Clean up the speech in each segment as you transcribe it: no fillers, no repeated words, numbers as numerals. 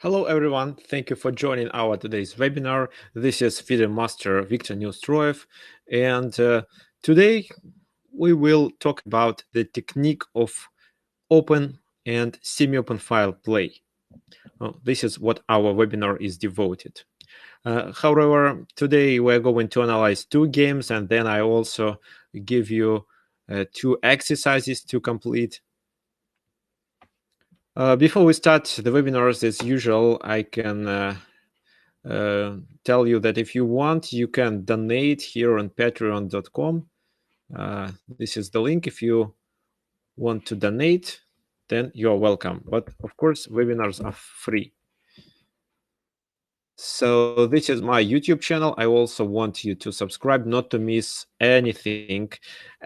Hello everyone, thank you for joining our today's webinar. This is FIDE Master Viktor Neustroev, and today we will talk about the technique of open and semi-open file play. This is what our webinar is devoted. However, today we're going to analyze two games, and then I also give you two exercises to complete. Before we start the webinars, as usual, I can tell you that if you want, you can donate here on patreon.com. This is the link. If you want to donate, then you're welcome. But of course, webinars are free. So this is my YouTube channel. I also want you to subscribe not to miss anything.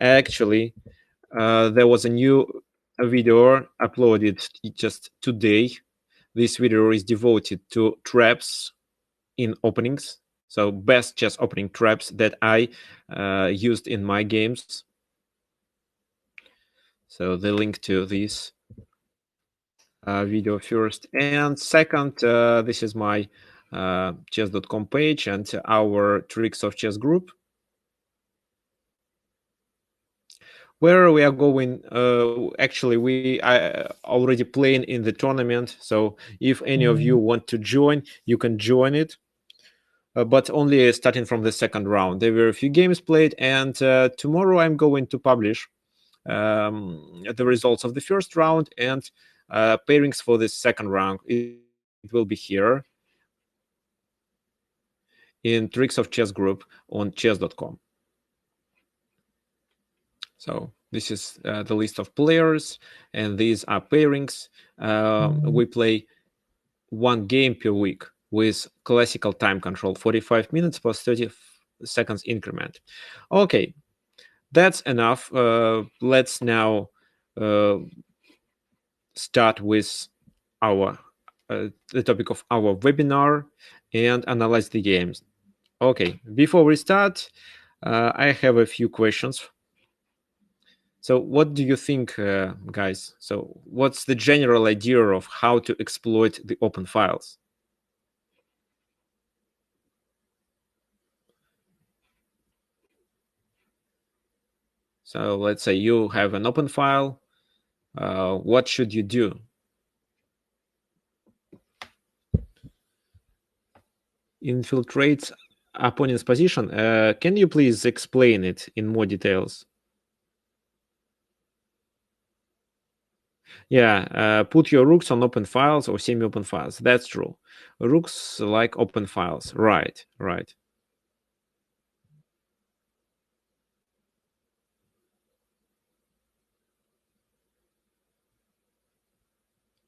Actually, there was a new video uploaded just today. This video is devoted to traps in openings. So best chess opening traps that I used in my games. So the link to this video first. And second, this is my chess.com page and our Tricks of Chess group, where we are going. Actually, we are already playing in the tournament. So if any of you want to join, you can join it. But only starting from the second round. There were a few games played, and tomorrow I'm going to publish the results of the first round and pairings for the second round. It will be here in Tricks of Chess group on chess.com. So this is the list of players, and these are pairings. We play one game per week with classical time control, 45 minutes plus 30 seconds increment. Okay, that's enough. Let's now start with our the topic of our webinar and analyze the games. Okay, before we start, I have a few questions. So what do you think, guys? So what's the general idea of how to exploit the open files? So let's say you have an open file. What should you do? Infiltrate opponent's position. Can you please explain it in more details? Yeah, put your rooks on open files or semi-open files. That's true. Rooks like open files. Right.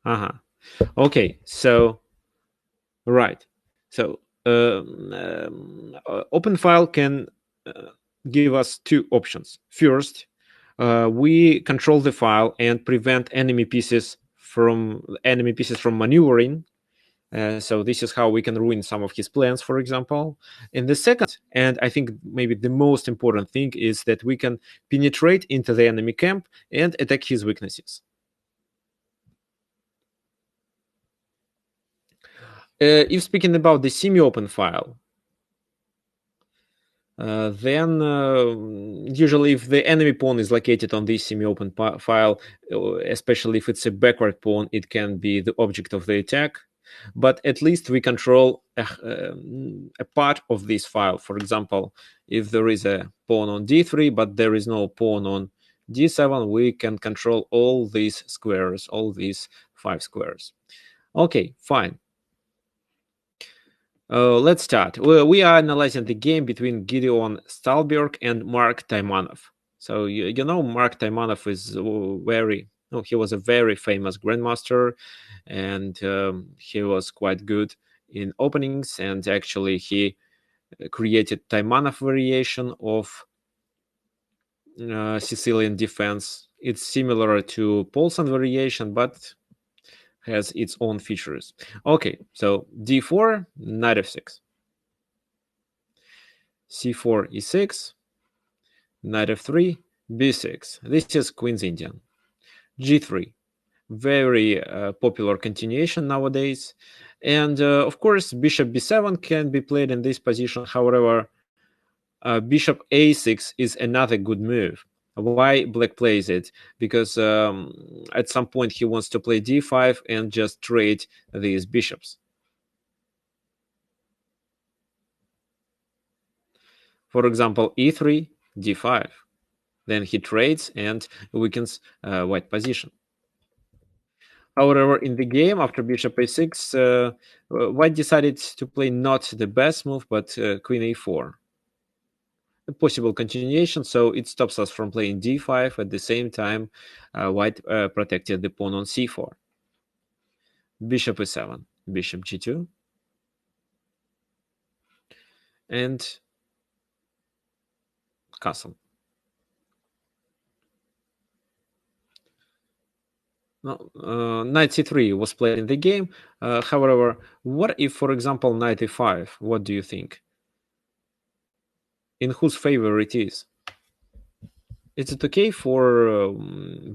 Uh-huh. Okay, so right. So open file can give us two options. First, we control the file and prevent enemy pieces from maneuvering. So this is how we can ruin some of his plans, for example. And the second, and I think maybe the most important thing, is that we can penetrate into the enemy camp and attack his weaknesses. If speaking about the semi-open file, then usually if the enemy pawn is located on this semi-open file, especially if it's a backward pawn, it can be the object of the attack. But at least we control a part of this file. For example, if there is a pawn on d3, but there is no pawn on d7, we can control all these squares, all these 5 squares. Okay, fine. Let's start. We are analyzing the game between Gideon Stalberg and Mark Taimanov. So you know Mark Taimanov is he was a very famous grandmaster, and he was quite good in openings. And actually, he created Taimanov variation of Sicilian defense. It's similar to Paulson variation, but has its own features. Okay, so d4, knight f6. c4, e6, knight f3, b6. This is Queen's Indian. g3, very popular continuation nowadays. And of course, bishop b7 can be played in this position. However, bishop a6 is another good move. Why black plays it? Because at some point he wants to play d5 and just trade these bishops. For example, e3, d5. Then he trades and weakens white position. However, in the game, after bishop a6, white decided to play not the best move, but queen a4. A possible continuation, so it stops us from playing d5. At the same time, white protected the pawn on c4. Bishop e7, bishop g2, and castle. No, knight c3 was played in the game. However, what if, for example, knight e5? What do you think? In whose favor it is? Is it okay for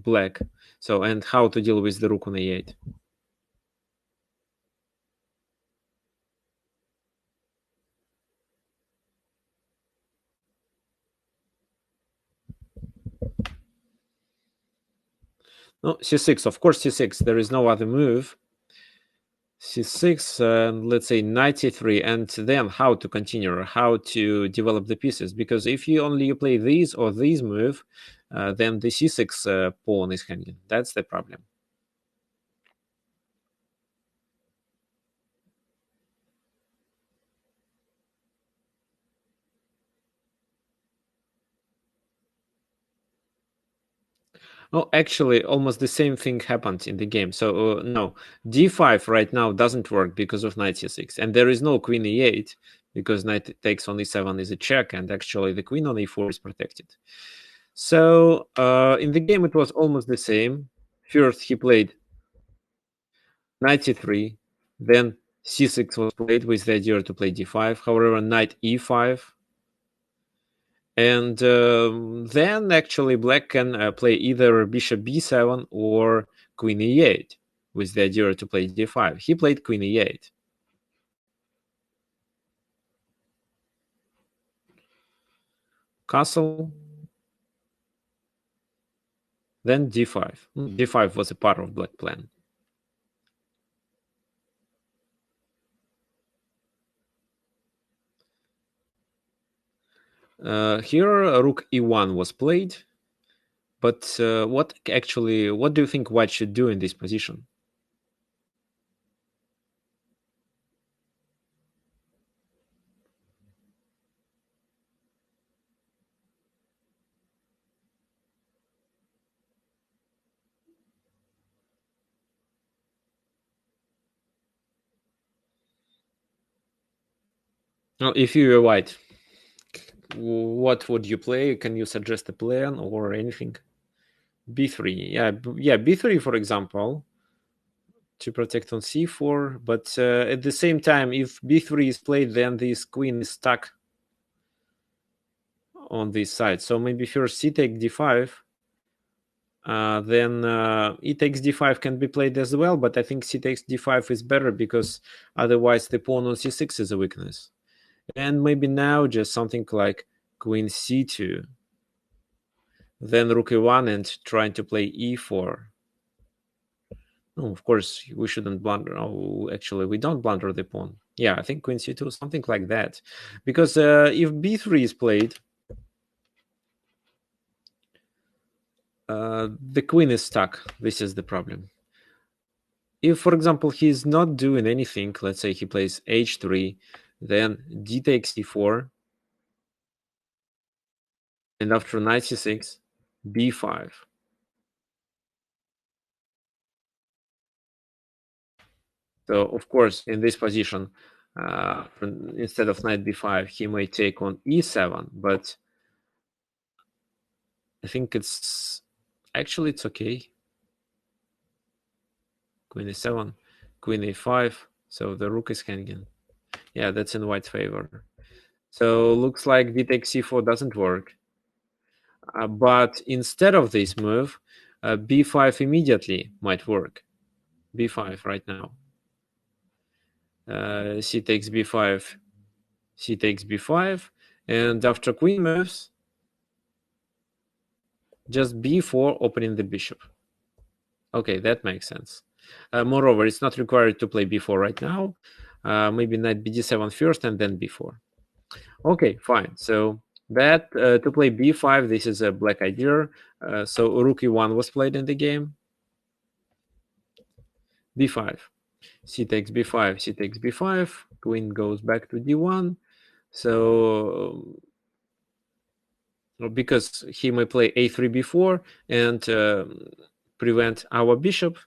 black? So, and how to deal with the rook on a8? No, c6. Of course, c6. There is no other move. c6, and let's say knight c3, and then how to continue, how to develop the pieces. Because if you only play these or these move, then the c6 pawn is hanging. That's the problem. Oh, actually, almost the same thing happened in the game. So no, d5 right now doesn't work because of knight c6, and there is no queen e8 because knight takes on e7 is a check, and actually the queen on e4 is protected. So in the game it was almost the same. First he played knight c3, then c6 was played with the idea to play d5. However, knight e5. And then actually black can play either bishop b7 or queen e8 with the idea to play d5. He played queen e8. Castle. Then d5. d5 was a part of black plan. Here rook e1 was played. But what do you think white should do in this position? Well, if you were white, what would you play? Can you suggest a plan or anything? b3, yeah, b3 for example, to protect on c4. But at the same time, if b3 is played, then this queen is stuck on this side. So maybe first c take d5. Then e takes d5 can be played as well, but I think c takes d5 is better because otherwise the pawn on c6 is a weakness. And maybe now just something like queen c2, then rook e1 and trying to play e4. No, of course we shouldn't blunder. Oh, actually, we don't blunder the pawn. Yeah, I think queen c2, something like that, because if b3 is played, the queen is stuck. This is the problem. If, for example, he's not doing anything, let's say he plays h3, then d takes e4, and after knight c6, b5. So, of course, in this position, instead of knight b5, he may take on e7, but I think it's okay. Queen e7, queen a5, so the rook is hanging. Yeah, that's in white's favor. So looks like d takes c4 doesn't work. But instead of this move, b5 immediately might work. b5 right now. C takes b5, c takes b5, and after queen moves, just b4, opening the bishop. Okay, that makes sense. Moreover, it's not required to play b4 right now. Maybe knight bd7 first and then b4. Okay, fine. So that to play b5, this is a black idea. So rook e1 was played in the game. b5, c takes b5, c takes b5, queen goes back to d1. So because he may play a3 b4 and prevent our bishop.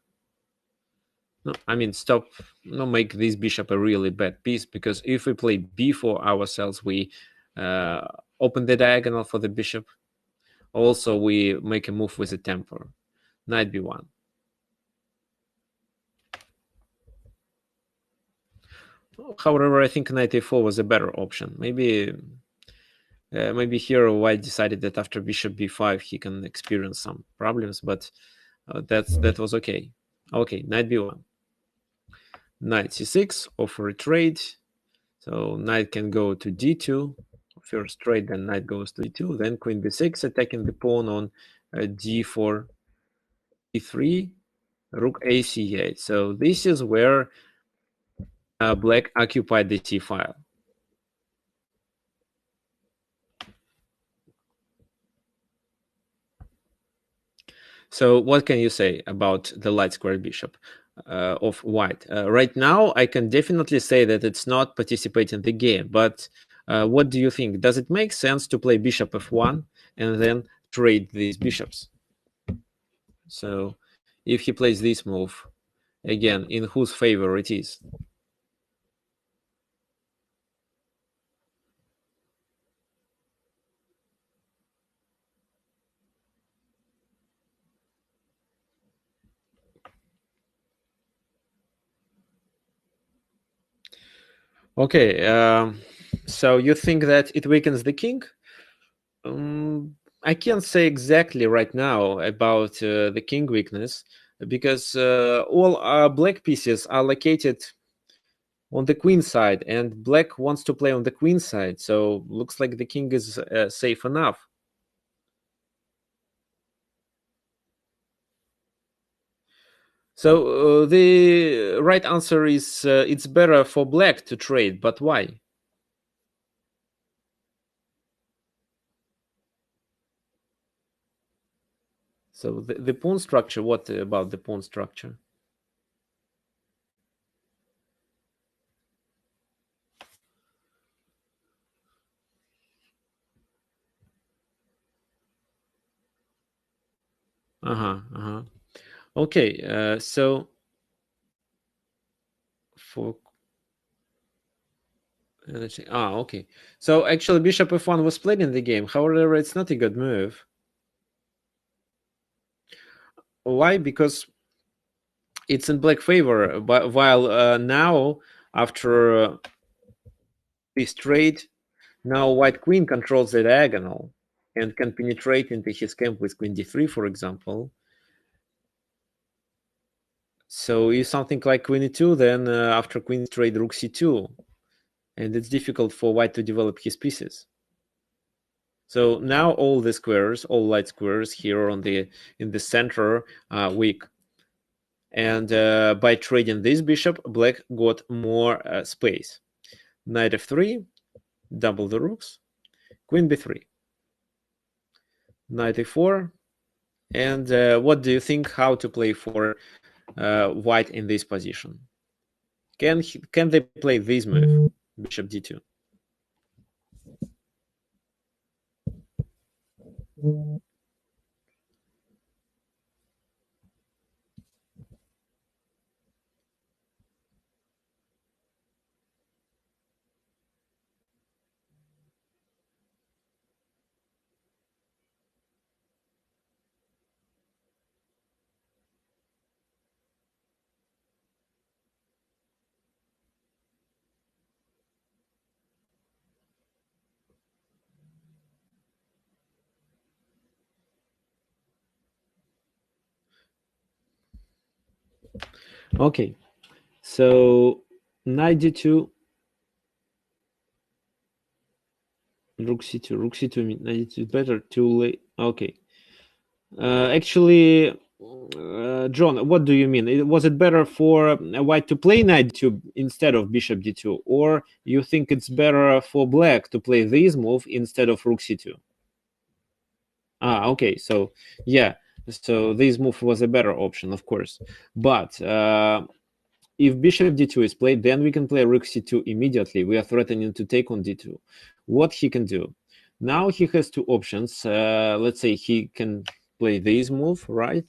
No, I mean, stop, no, make this bishop a really bad piece, because if we play b4 ourselves, we uh, open the diagonal for the bishop. Also, we make a move with a temper. Knight b1. However, I think knight a4 was a better option. Maybe here white decided that after bishop b5 he can experience some problems, but that was okay. Okay, knight b1. Knight c6, offer a trade. So knight can go to d2. First trade, then knight goes to d2. Then queen b6, attacking the pawn on d4, e3, rook a c8. So this is where black occupied the c file. So what can you say about the light square bishop of white? Right now, I can definitely say that it's not participating in the game. But what do you think? Does it make sense to play bishop f1 and then trade these bishops? So if he plays this move, again, in whose favor it is? Okay, so you think that it weakens the king? I can't say exactly right now about the king weakness, because all black pieces are located on the queen side, and black wants to play on the queen side, so looks like the king is safe enough. So the right answer is it's better for black to trade, but why? So the pawn structure, what about the pawn structure? Uh-huh, uh-huh. Okay, so for let's see. Okay. So actually, bishop f1 was played in the game. However, it's not a good move. Why? Because it's in black favor. But while now, after this trade, now white queen controls the diagonal and can penetrate into his camp with queen d3, for example. So if something like queen e2, then after queen trade, rook c2, and it's difficult for white to develop his pieces. So now all the squares, all light squares here on the in the center are weak. And by trading this bishop, black got more space. Knight f3, double the rooks, queen b3, knight e4. And what do you think how to play for white in this position? Can they play this move, bishop d2? Okay, so knight d2, rook c2, knight d2 better, too late. Okay. Actually, John, what do you mean? Was it better for white to play knight d2 instead of bishop d2, or you think it's better for black to play this move instead of rook c2? Okay. So yeah, so this move was a better option, of course. But if bishop d2 is played, then we can play rook c2 immediately. We are threatening to take on d2. What he can do? Now he has two options. Let's say he can play this move, right?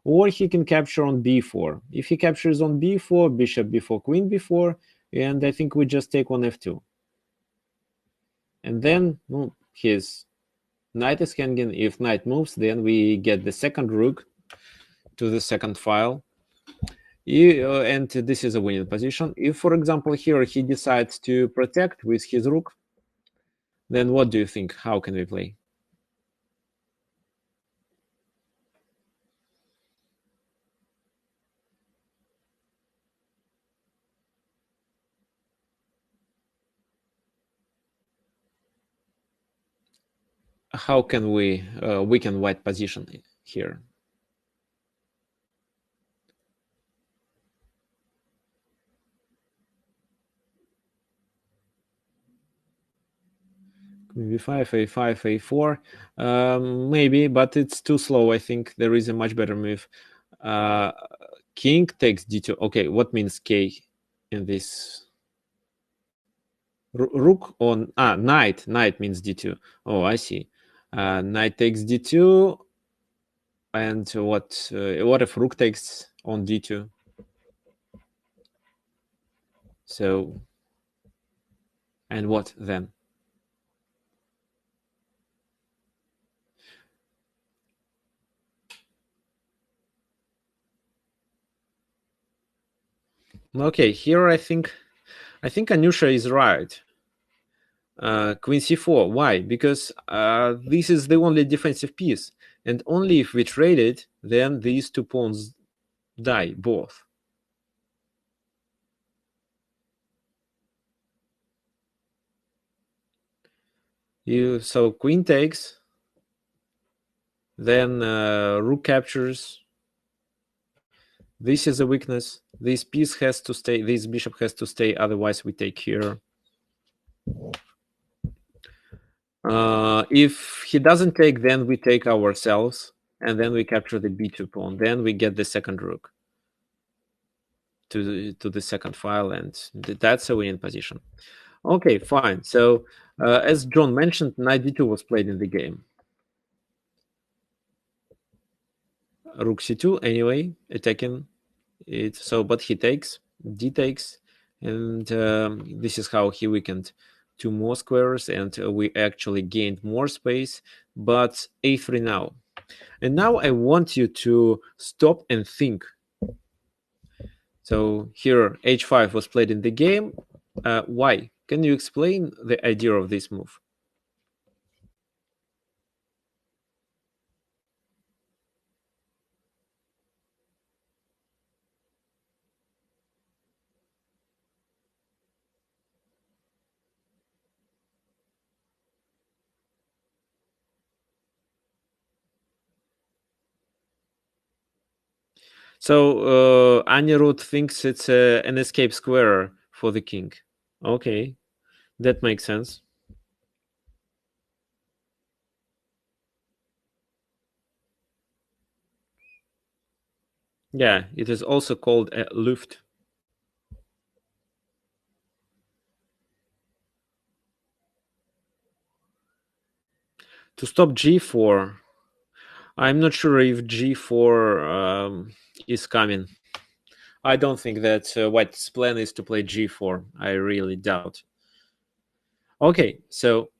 Or he can capture on b4. If he captures on b4, bishop b4, queen b4, and I think we just take on f2. And then his knight is hanging. If knight moves, then we get the second rook to the second file. And this is a winning position. If, for example, here he decides to protect with his rook, then what do you think? How can we play? How can we weaken white position here? b5, a5, a4, maybe, but it's too slow. I think there is a much better move. King takes d2. Okay, what means k in this? Rook on knight means d2. Oh, I see. Knight takes d2, and what if rook takes on d2? So, and what then? Okay, here I think Anusha is right. Queen c4. Why? Because this is the only defensive piece, and only if we trade it, then these two pawns die both. So queen takes, then rook captures. This is a weakness. This piece has to stay. This bishop has to stay. Otherwise, we take here. If he doesn't take, then we take ourselves, and then we capture the b2 pawn. Then we get the second rook to the second file, and that's a winning position. Okay, fine. So as John mentioned, knight d2 was played in the game. Rook c2 anyway, attacking it. So, but he takes, d takes, and this is how he weakened two more squares, and we actually gained more space. But a3 now. And now I want you to stop and think. So here h5 was played in the game. Why? Can you explain the idea of this move? So Anirudh thinks it's an escape square for the king. Okay, that makes sense. Yeah, it is also called a luft. To stop g4, I'm not sure if g4 is coming. I don't think that White's plan is to play g4. I really doubt. Okay, so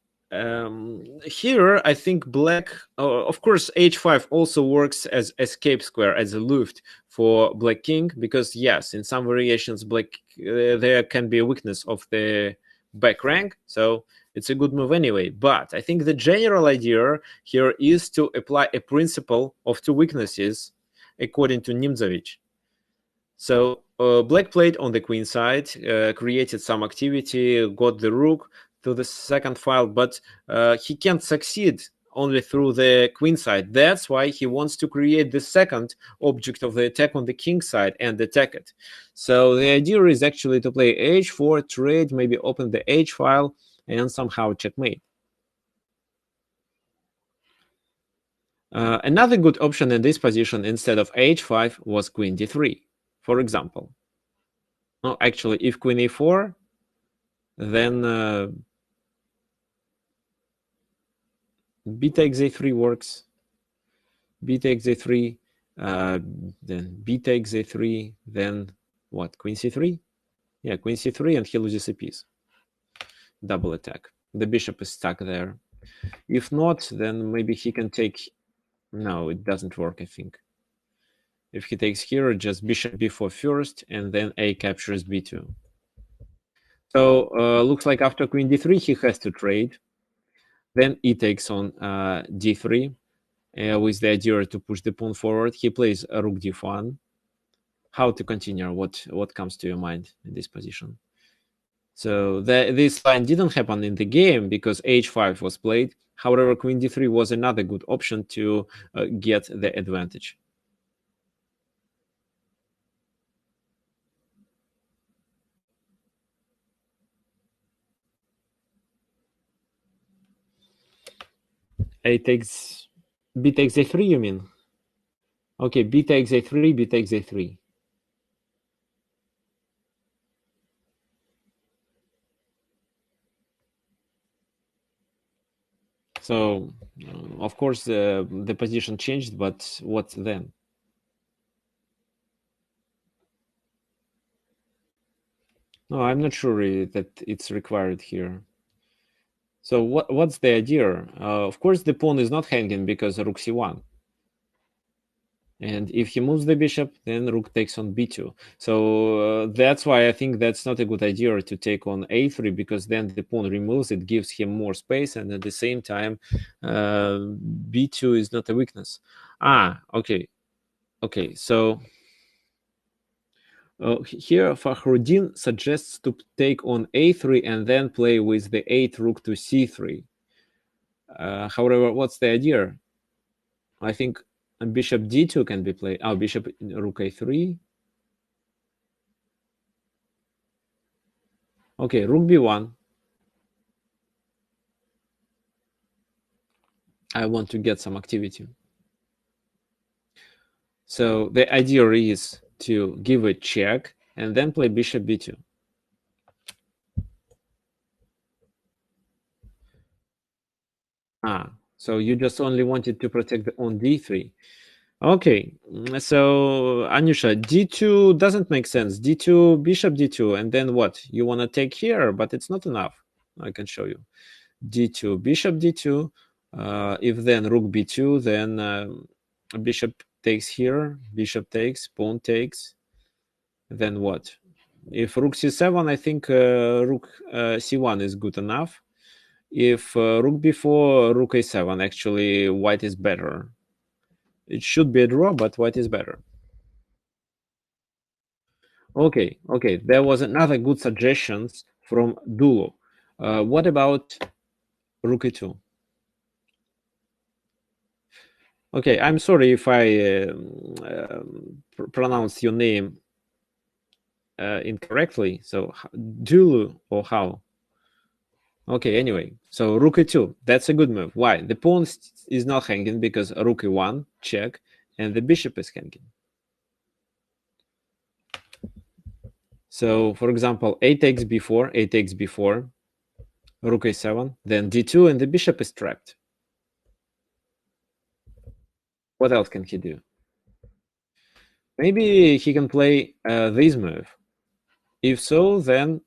here I think black, of course, h5 also works as escape square, as a luft for black king, because yes, in some variations, black there can be a weakness of the back rank, so it's a good move anyway. But I think the general idea here is to apply a principle of two weaknesses according to Nimzovich. So Black played on the queen side, created some activity, got the rook to the second file, but he can't succeed only through the queen side. That's why he wants to create the second object of the attack on the king side and attack it. So the idea is actually to play h4, trade, maybe open the h file, and somehow checkmate. Another good option in this position instead of h5 was queen d3, for example. No, actually, if queen e4, then b takes a3 works. B takes a3, then b takes a3, then what? Queen c3? Yeah, queen c3, and he loses a piece. Double attack. The bishop is stuck there. If not, then maybe he can take... No, it doesn't work, I think. If he takes here, just bishop b4 first, and then a captures b2. So looks like after queen d3, he has to trade. Then e takes on d3, with the idea to push the pawn forward. He plays rook d1. How to continue? What comes to your mind in this position? So this line didn't happen in the game because h5 was played. However, queen d3 was another good option to get the advantage. A takes... b takes a3, you mean? Okay, b takes a3, b takes a3. So, of course, the position changed, but what then? No, I'm not sure that it's required here. So what's the idea? Of course, the pawn is not hanging because rook c1. And if he moves the bishop, then rook takes on b2. So that's why I think that's not a good idea to take on a3, because then the pawn removes, it gives him more space, and at the same time, b2 is not a weakness. Okay. Okay, so here Fakhruddin suggests to take on a3 and then play with the 8 rook to c3. However, what's the idea? I think bishop d2 can be played. Bishop rook a3. Okay, rook b1. I want to get some activity. So the idea is to give a check and then play bishop b2. So you just only wanted to protect on d3. Okay, so Anusha, d2 doesn't make sense. d2, bishop d2, and then what? You want to take here, but it's not enough. I can show you. d2, bishop d2. If then rook b2, then bishop takes here, bishop takes, pawn takes. Then what? If rook c7, I think rook c1 is good enough. If rook b4, rook a7, actually white is better. It should be a draw, but white is better. Okay. There was another good suggestions from Dulo. What about rook e2? Okay, I'm sorry if I pronounce your name incorrectly. So Dulu or how? Okay, anyway, so rook e2, that's a good move. Why? The pawn is not hanging because rook e1, check, and the bishop is hanging. So, for example, a takes b4, rook a7, then d2, and the bishop is trapped. What else can he do? Maybe he can play this move. If so, then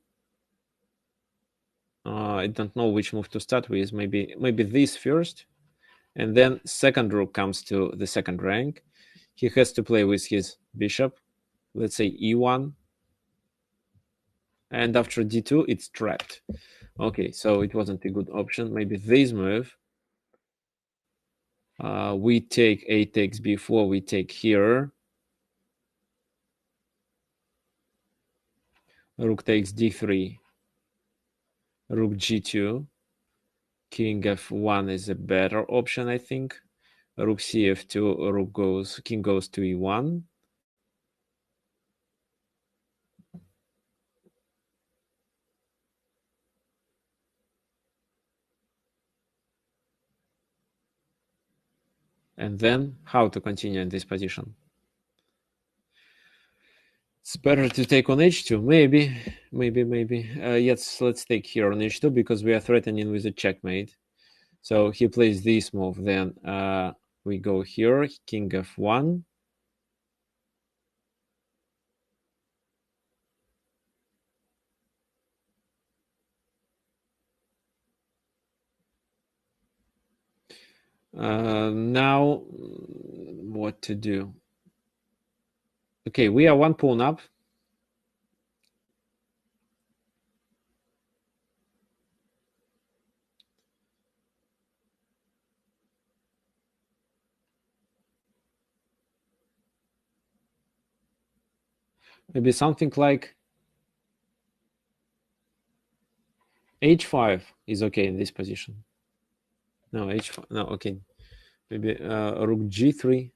I don't know which move to start with. Maybe this first, and then second rook comes to the second rank. He has to play with his bishop. Let's say e1, and after d2, it's trapped. Okay, so it wasn't a good option. Maybe this move. We take a takes b4. We take here. Rook takes d3. Rook g2. King f1 is a better option, I think. Rook cf2. King goes to e1. And then how to continue in this position? It's better to take on h2, maybe. Yes, let's take here on h2 because we are threatening with a checkmate. So he plays this move, then we go here, king f1. Now, what to do? Okay, we are one pawn up. Maybe something like h5 is okay in this position. No, h5. No, okay. Maybe rook g3,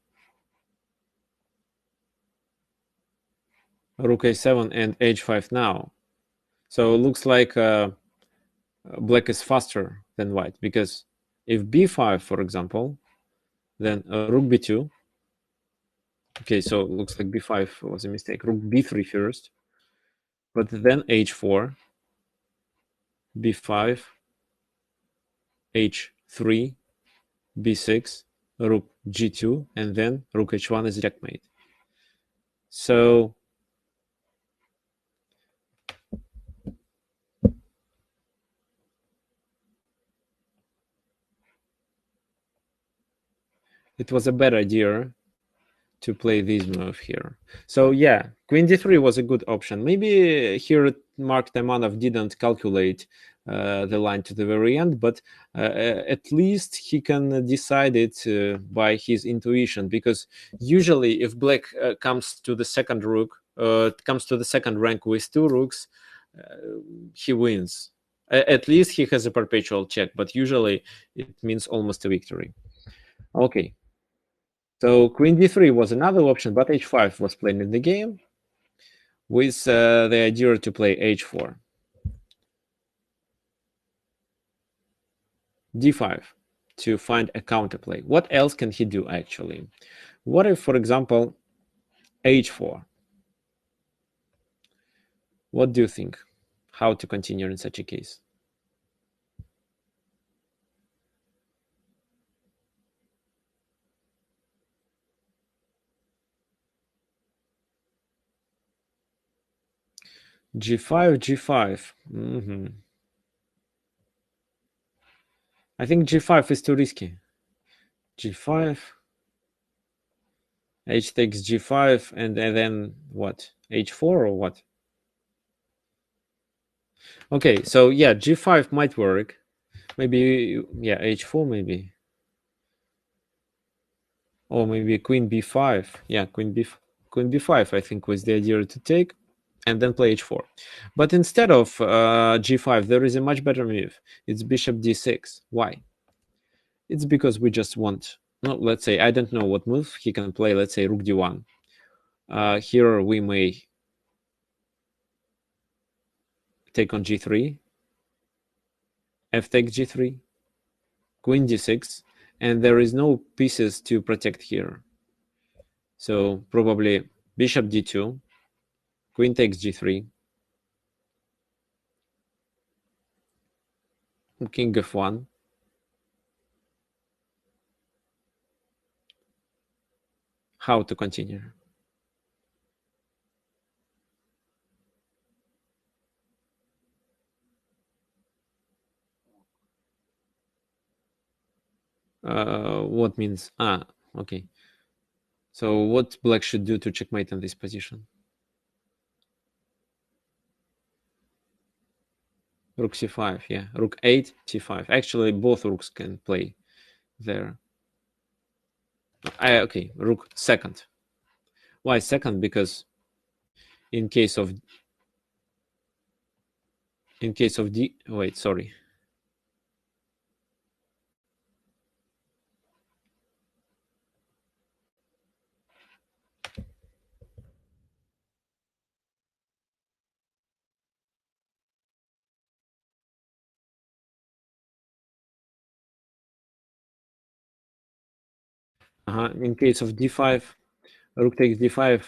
rook a7, and h5 now. So it looks like black is faster than white, because if b5, for example, then rook b2. Okay, so it looks like b5 was a mistake. Rook b3 first, but then h4, b5, h3, b6, rook g2, and then rook h1 is checkmate. So it was a bad idea to play this move here. So yeah, queen d3 was a good option. Maybe here Mark Taimanov didn't calculate the line to the very end, but at least he can decide it by his intuition, because usually if black comes to the second rank with two rooks, he wins. At least he has a perpetual check, but usually it means almost a victory. Okay, so queen d3 was another option, but h5 was played in the game with the idea to play h4. d5 to find a counterplay. What else can he do actually? What if, for example, h4? What do you think? How to continue in such a case? g5, g5. I think g5 is too risky. g5, h takes g5, and then what? h4 or what? Okay, so yeah, g5 might work. Maybe, yeah, h4 maybe. Or maybe queen b5. Yeah, queen b5, I think, was the idea to take, and then play h4. But instead of g5, there is a much better move. It's bishop d6. Why? It's because we just want, no, let's say, I don't know what move he can play. Let's say rook d1. Here we may take on g3, f takes g3, queen d6, and there is no pieces to protect here. So probably bishop d2, queen takes g3, king f1. How to continue? What means? Okay. So what black should do to checkmate in this position? Rook c5, yeah. Rook 8, c5. Actually, both rooks can play there. Okay, rook second. Why second? Because in case of In case of d, wait, sorry. In case of d5, rook takes d5.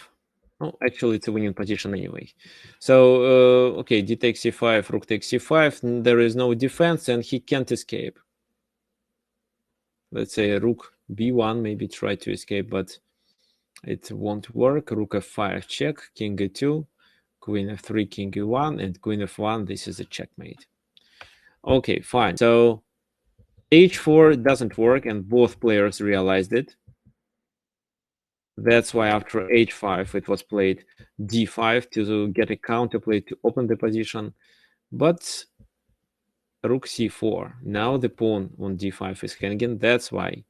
Oh, actually, it's a winning position anyway. So, okay, d takes c5, rook takes c5. There is no defense, and he can't escape. Let's say rook b1, maybe try to escape, but it won't work. Rook f5 check, king e2, queen f3, king e1, and queen f1. This is a checkmate. Okay, fine. So h4 doesn't work, and both players realized it. That's why after h5 it was played d5 to get a counterplay to open the position. But rook c4. Now the pawn on d5 is hanging. That's why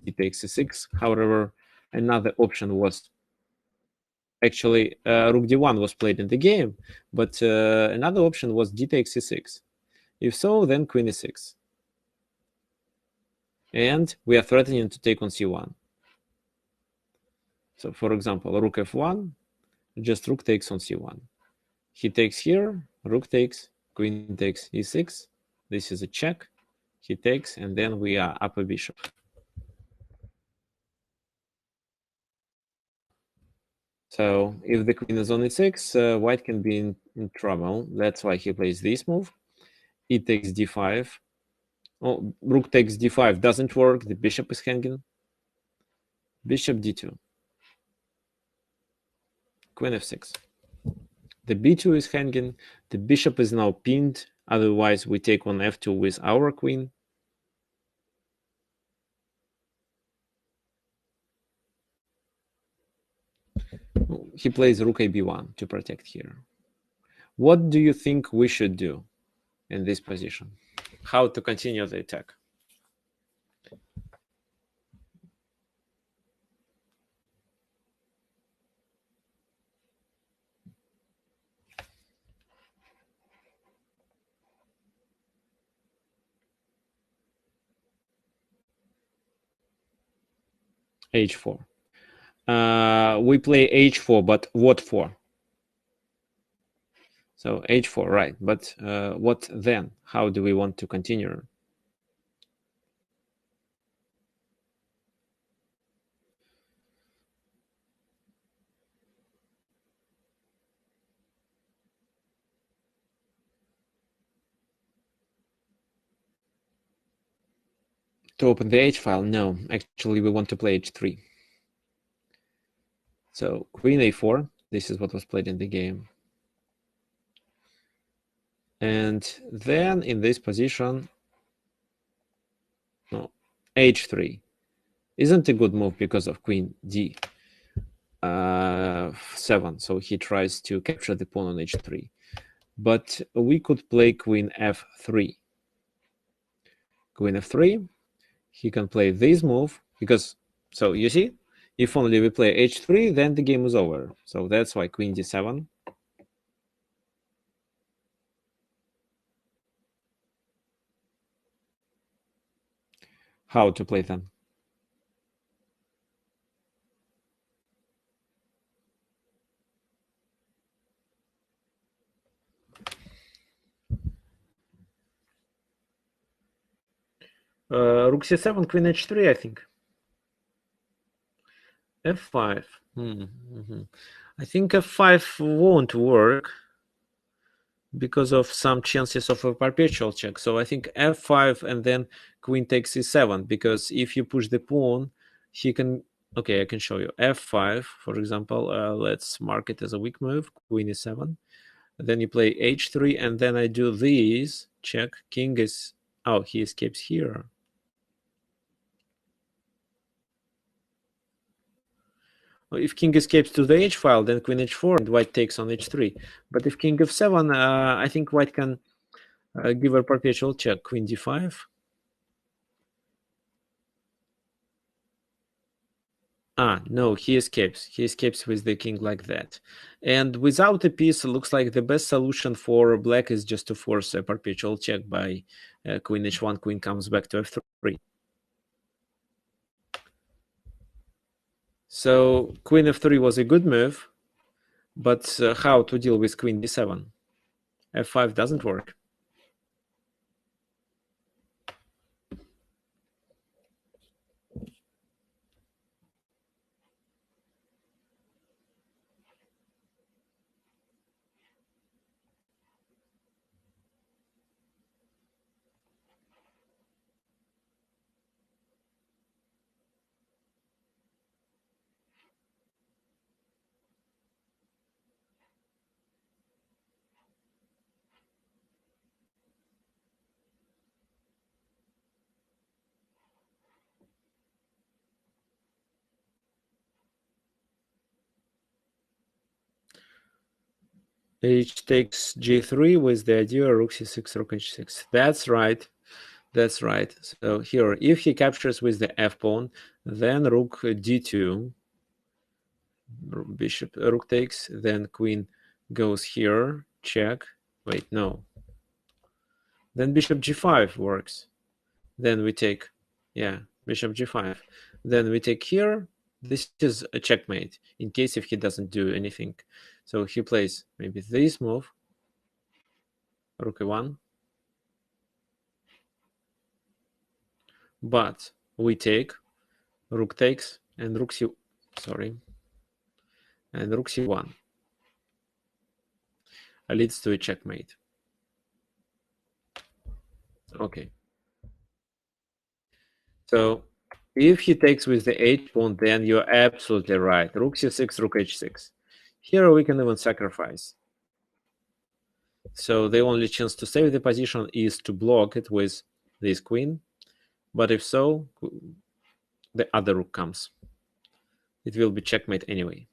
d takes c6. However, another option was actually rook d1 was played in the game, but another option was d takes c6. If so, then queen e6. And we are threatening to take on c1. So for example, rook f1, just rook takes on c1. He takes here, rook takes, queen takes e6. This is a check. He takes, and then we are up a bishop. So if the queen is on e6, white can be in trouble. That's why he plays this move. E takes d5. Oh, rook takes d5 doesn't work. The bishop is hanging. Bishop d2. Queen f6. The b2 is hanging. The bishop is now pinned. Otherwise, we take on f2 with our queen. He plays rook a b1 to protect here. What do you think we should do in this position? How to continue the attack? h4. We play h4, but what for? So h4, right. But what then? How do we want to continue? To open the h file? No, actually we want to play h3. So queen a4, this is what was played in the game. And then in this position, no, h3 isn't a good move because of queen d7. So he tries to capture the pawn on h3. But we could play queen f3. Queen f3, he can play this move because, so you see, if only we play h3, then the game is over. So that's why queen d7. How to play then? Rook c7, queen h3, I think. f5. I think f5 won't work because of some chances of a perpetual check. So I think f5 and then queen takes c7, because if you push the pawn, he can. Okay, I can show you f5, for example. Let's mark it as a weak move. Queen e7. Then you play h3, and then I do this check. King is. Oh, he escapes here. If king escapes to the h file, then queen h4 and white takes on h3. But if king f7, I think white can give a perpetual check. Queen d5. No, he escapes. He escapes with the king like that. And without a piece, it looks like the best solution for black is just to force a perpetual check by queen h1, queen comes back to f3. So queen f3 was a good move, but how to deal with queen d7? f5 doesn't work. H takes g3 with the idea rook c6, rook h6. That's right. That's right. So here, if he captures with the f pawn, then rook d2, bishop rook takes, then queen goes here, check. Wait, no. Then bishop g5 works. Then we take, yeah, bishop g5. Then we take here. This is a checkmate in case if he doesn't do anything. So he plays maybe this move, rook e1. But we take, rook takes, and rook c, sorry, and rook c1 leads to a checkmate. Okay. So if he takes with the h pawn, then you're absolutely right. Rook c6, rook h6. Here we can even sacrifice. So the only chance to save the position is to block it with this queen. But if so, the other rook comes. It will be checkmate anyway.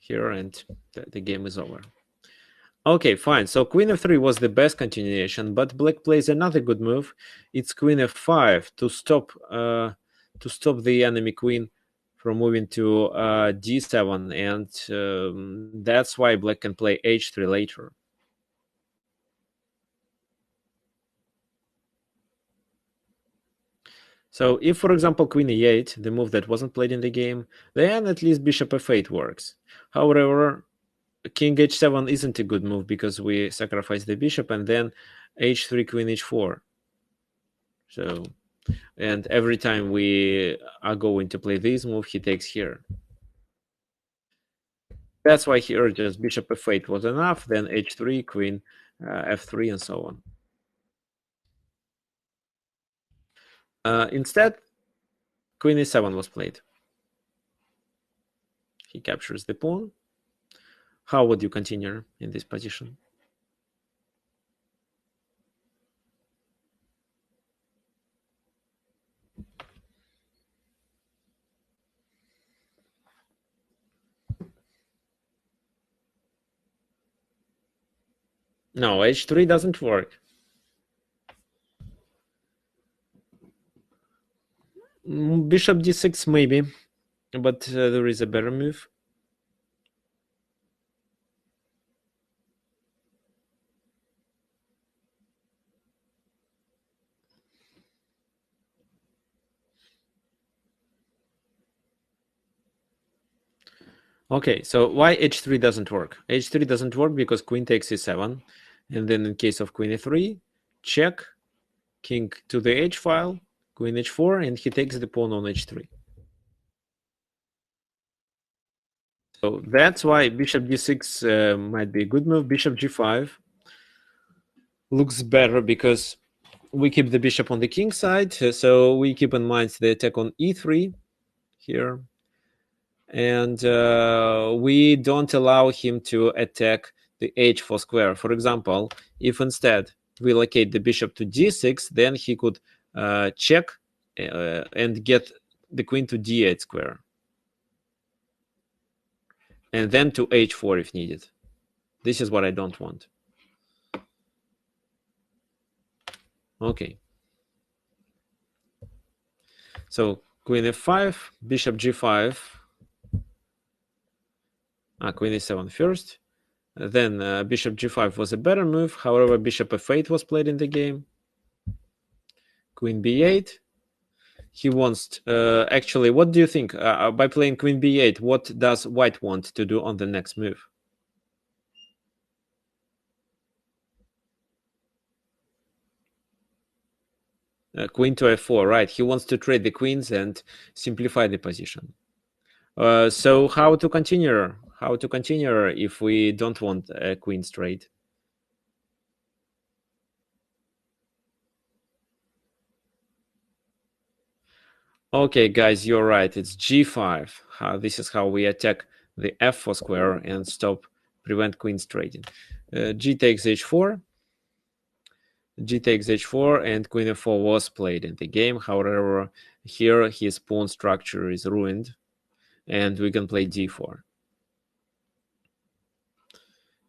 Here, and the game is over. Okay, fine. So queen f3 was the best continuation, but black plays another good move. It's queen f5 to stop the enemy queen from moving to d7, and that's why black can play h3 later. So if, for example, queen e8, the move that wasn't played in the game, then at least bishop f8 works. However, king h7 isn't a good move because we sacrifice the bishop, and then h3, queen h4. So, and every time we are going to play this move, he takes here. That's why here just bishop f8 was enough, then h3, queen f3, and so on. Instead, queen e7 was played. He captures the pawn. How would you continue in this position? No, h3 doesn't work. Bishop d6 maybe, but there is a better move. Okay, so why h3 doesn't work? h3 doesn't work because queen takes e7, and then in case of queen e3, check, king to the h file, queen h4, and he takes the pawn on h3. So that's why bishop d6 might be a good move. Bishop g5 looks better because we keep the bishop on the king side, so we keep in mind the attack on e3 here, and we don't allow him to attack the h4 square. For example, if instead we locate the bishop to d6, then he could check and get the queen to d8 square, and then to h4 if needed. This is what I don't want. Okay. So queen f5, bishop g5, queen e7 first. Then bishop g5 was a better move. However, bishop f8 was played in the game. Queen b8. He wants actually, what do you think? By playing queen b8, what does white want to do on the next move? Queen to f4, right? He wants to trade the queens and simplify the position. So how to continue? How to continue if we don't want a queen straight? Okay, guys, you're right. It's g5. This is how we attack the f4 square and prevent queen's trading. G takes h4. G takes h4, and queen f4 was played in the game. However, here his pawn structure is ruined, and we can play d4.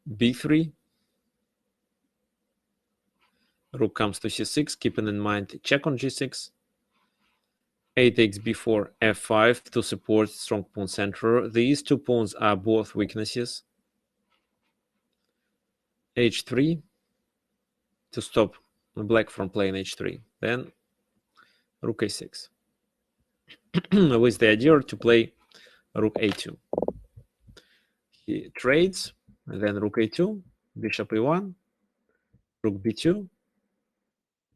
b3. Rook comes to c6, keeping in mind check on g6. A takes b4, f5 to support strong pawn center. These two pawns are both weaknesses. h3 to stop black from playing h3. Then rook a6 with the idea to play rook a2. He trades, and then rook a2, bishop e1, rook b2.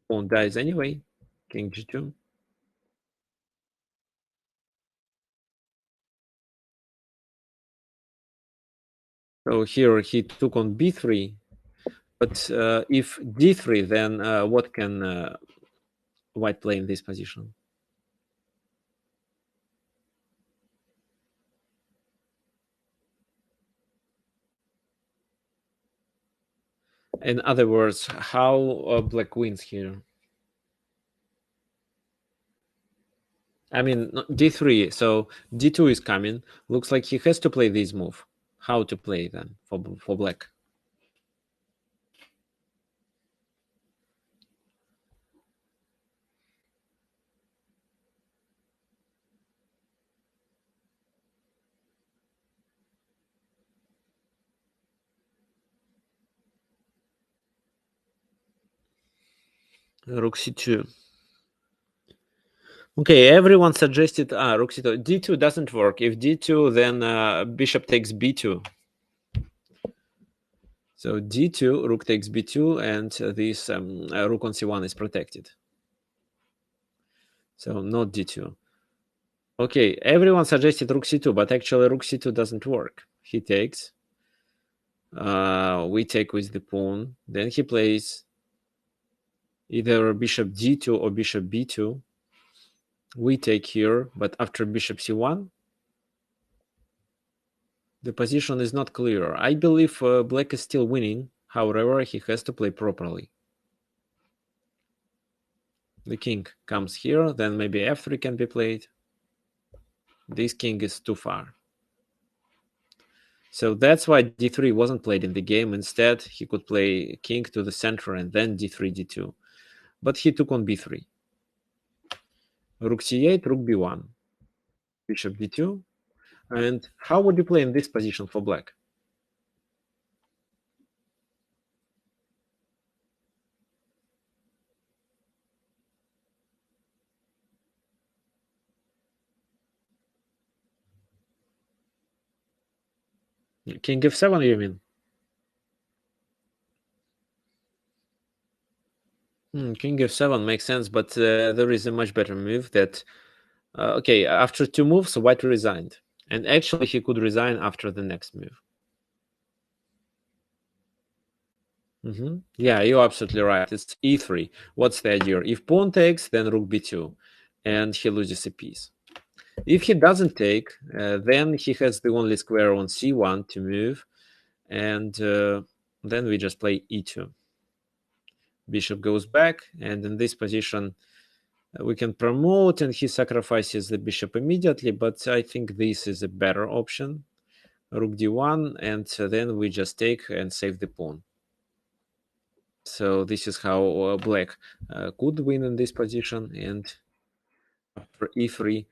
Pawn dies anyway, king g2. So here he took on b3, but if d3, then what can white play in this position? In other words, how black wins here? I mean, d3, so d2 is coming. Looks like he has to play this move. How to play then for black? Rook c2. Okay, everyone suggested rook c2. d2 doesn't work. If d2, then bishop takes b2. So d2, rook takes b2, and this rook on c1 is protected. So not d2. Okay, everyone suggested rook c2, but actually rook c2 doesn't work. He takes. We take with the pawn. Then he plays either bishop d2 or bishop b2. We take here, but after bishop c1, the position is not clear. I believe black is still winning. However, he has to play properly. The king comes here, then maybe f3 can be played. This king is too far. So that's why d3 wasn't played in the game. Instead, he could play king to the center and then d3, d2. But he took on b3. Rook c8, rook b1. Bishop d2. And how would you play in this position for black? King f7, you mean? King f7 makes sense, but there is a much better move that, okay, after two moves, white resigned. And actually, he could resign after the next move. Yeah, you're absolutely right. It's e3. What's the idea? If pawn takes, then rook b2, and he loses a piece. If he doesn't take, then he has the only square on c1 to move, and then we just play e2. Bishop goes back, and in this position, we can promote, and he sacrifices the bishop immediately, but I think this is a better option. Rook d1, and then we just take and save the pawn. So this is how black could win in this position, and after e3,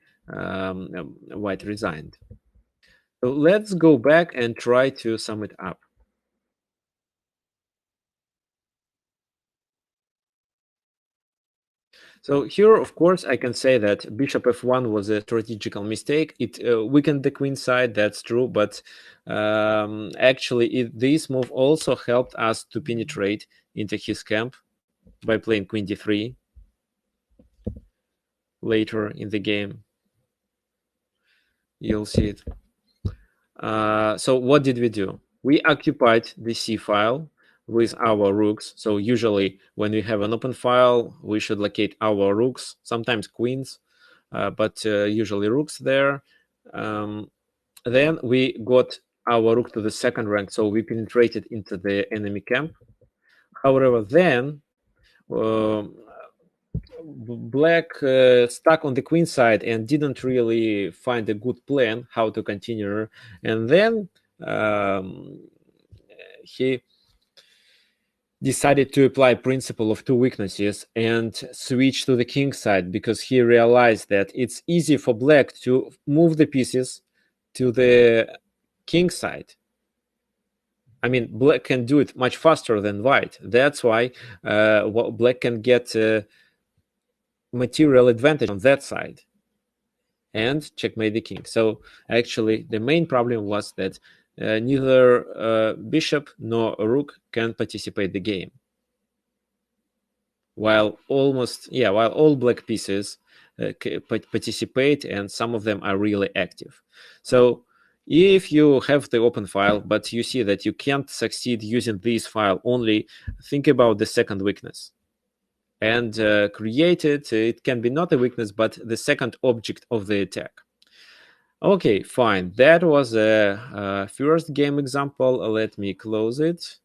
white resigned. So let's go back and try to sum it up. So here, of course, I can say that bishop f1 was a strategical mistake. It weakened the queen side, that's true, but actually this move also helped us to penetrate into his camp by playing queen d3 later in the game. You'll see it. So what did we do? We occupied the C file with our rooks. So usually when we have an open file, we should locate our rooks, sometimes queens, but usually rooks there. Um, then we got our rook to the second rank, so we penetrated into the enemy camp. However, then black stuck on the queen side and didn't really find a good plan how to continue. And then he decided to apply principle of two weaknesses and switch to the king side because he realized that it's easy for black to move the pieces to the king side. I mean, black can do it much faster than white. That's why black can get material advantage on that side and checkmate the king. So actually, the main problem was that neither bishop nor rook can participate the game, while all black pieces participate, and some of them are really active. So if you have the open file, but you see that you can't succeed using this file only, think about the second weakness and create it. It can be not a weakness, but the second object of the attack. Okay, fine. That was a first game example. Let me close it.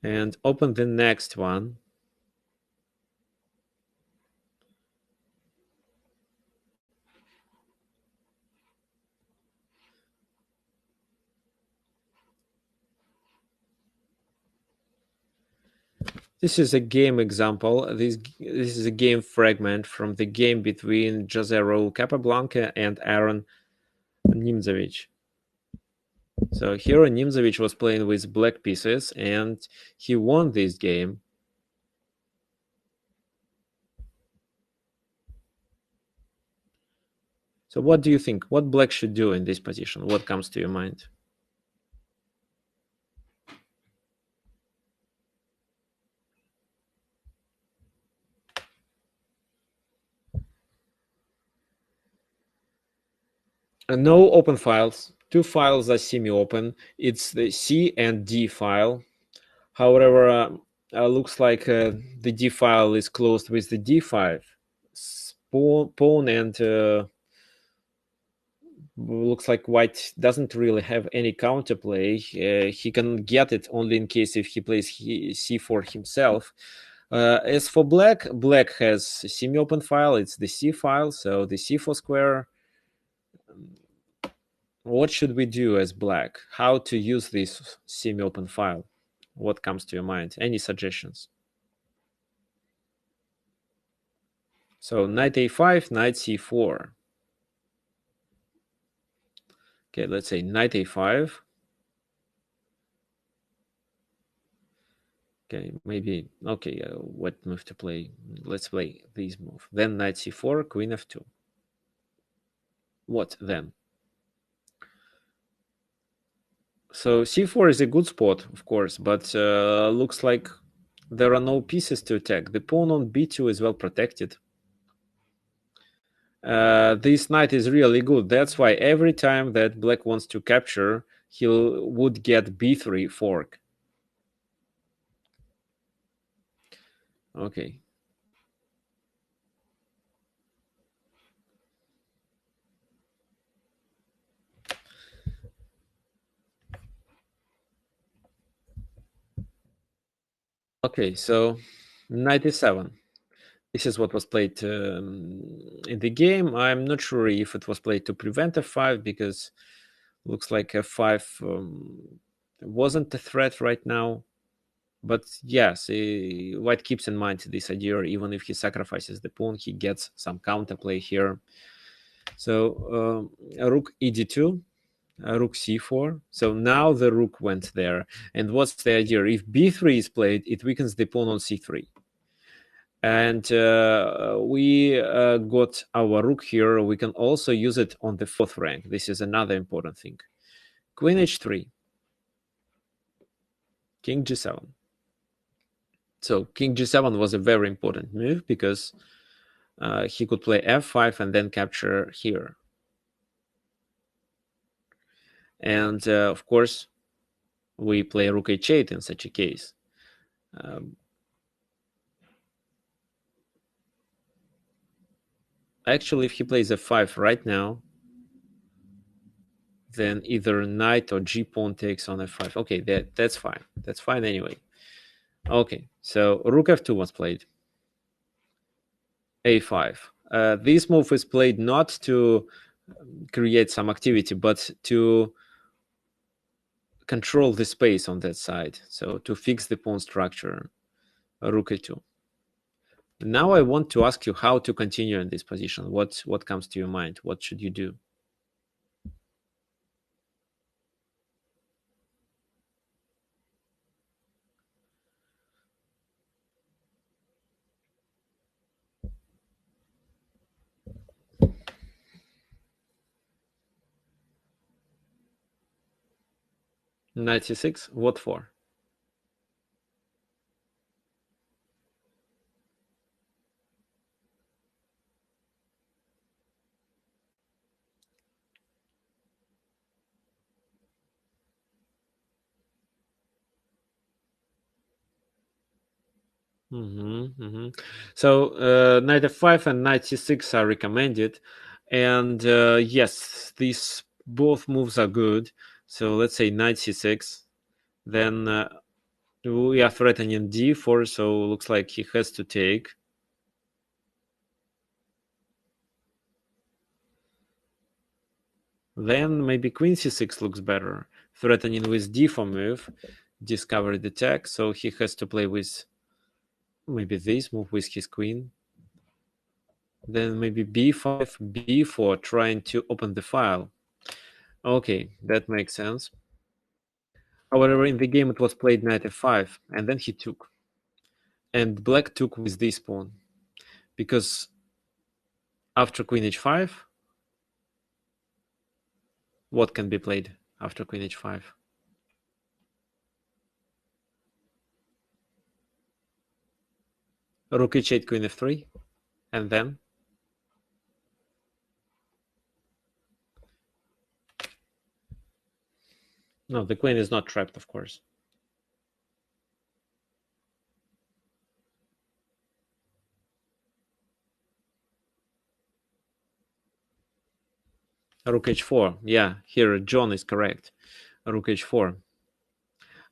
And open the next one. This is a game example. This is a game fragment from the game between Jose Raul Capablanca and Aaron Nimzovich. So here Nimzovich was playing with black pieces and he won this game. So what do you think? What black should do in this position? What comes to your mind? No open files. Two files are semi-open. It's the C and D file. However, looks like the D file is closed with the D5 pawn, and looks like white doesn't really have any counterplay. He can get it only in case if he plays C4 himself. As for black, black has a semi-open file. It's the C file, so the C4 square. What should we do as black? How to use this semi-open file? What comes to your mind? Any suggestions? So knight a5, knight c4. Okay, let's say knight a5. Okay, maybe, okay, what move to play? Let's play this move. Then knight c4, queen f2. What then? So c4 is a good spot, of course, but looks like there are no pieces to attack. The pawn on b2 is well protected. This knight is really good. That's why every time that black wants to capture, he would get b3 fork. Okay. Okay, so knight e7. This is what was played in the game. I'm not sure if it was played to prevent f5 because looks like f5 wasn't a threat right now. But yes, white keeps in mind this idea. Even if he sacrifices the pawn, he gets some counterplay here. So rook ed2, rook c4. So now the rook went there. And what's the idea? If b3 is played, it weakens the pawn on c3. And we got our rook here. We can also use it on the fourth rank. This is another important thing. Queen h3, king g7. So king g7 was a very important move because he could play f5 and then capture here. And of course, we play rook h8 in such a case. Actually, if he plays f5 right now, then either knight or g pawn takes on f5. Okay, that's fine. That's fine anyway. Okay, so rook f2 was played. a5. This move is played not to create some activity, but to control the space on that side. So to fix the pawn structure, rook a2. Now I want to ask you how to continue in this position. What comes to your mind? What should you do? Knight c6. What for? So knight f5 and knight c6 are recommended, and yes, these both moves are good. So let's say knight c6, then we are threatening d4, so looks like he has to take. Then maybe queen c6 looks better, threatening with d4 move, discovered the attack, so he has to play with maybe this move with his queen. Then maybe b5, b4, trying to open the file. Okay, that makes sense. However, in the game it was played knight f5, and then he took. And black took with this pawn. Because after queen h5, what can be played after queen h5? Rook h8, queen f3, and then no, the queen is not trapped, of course. Rook h4, yeah, here John is correct. Rook h4.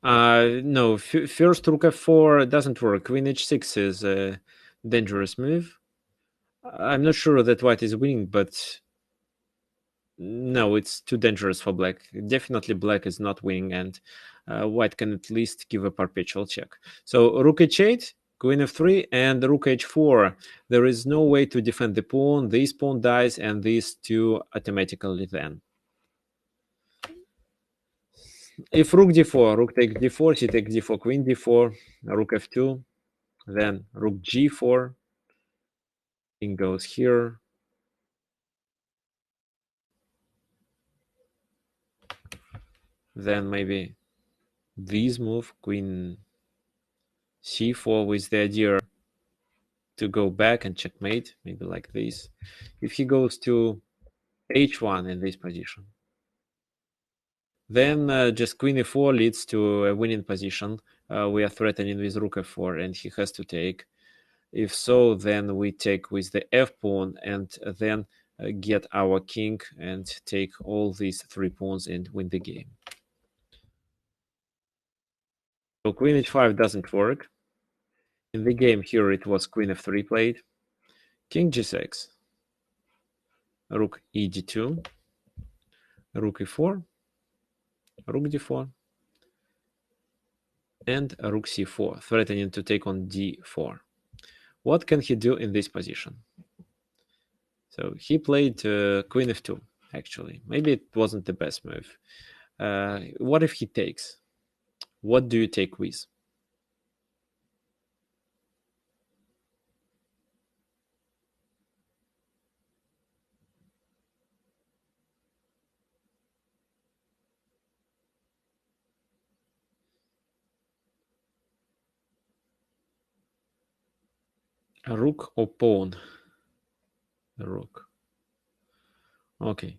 No, first rook f4 doesn't work. Queen h6 is a dangerous move. I'm not sure that white is winning, but no, it's too dangerous for black. Definitely black is not winning, and white can at least give a perpetual check. So rook h8, queen f3, and rook h4. There is no way to defend the pawn. This pawn dies, and these two automatically then. If rook d4, rook takes d4, he takes d4, queen d4, rook f2, then rook g4, king goes here. Then maybe this move, queen c4, with the idea to go back and checkmate, maybe like this. If he goes to h1 in this position, then just queen e4 leads to a winning position. We are threatening with rook f4, and he has to take. If so, then we take with the f pawn, and then get our king and take all these three pawns and win the game. So queen h5 doesn't work. In the game here, it was queen f3 played, king g6, rook ed2, rook e4, rook d4, and rook c4, threatening to take on d4. What can he do in this position? So he played queen f2, actually. Maybe it wasn't the best move. What if he takes? What do you take with? A rook or pawn? A rook. Okay.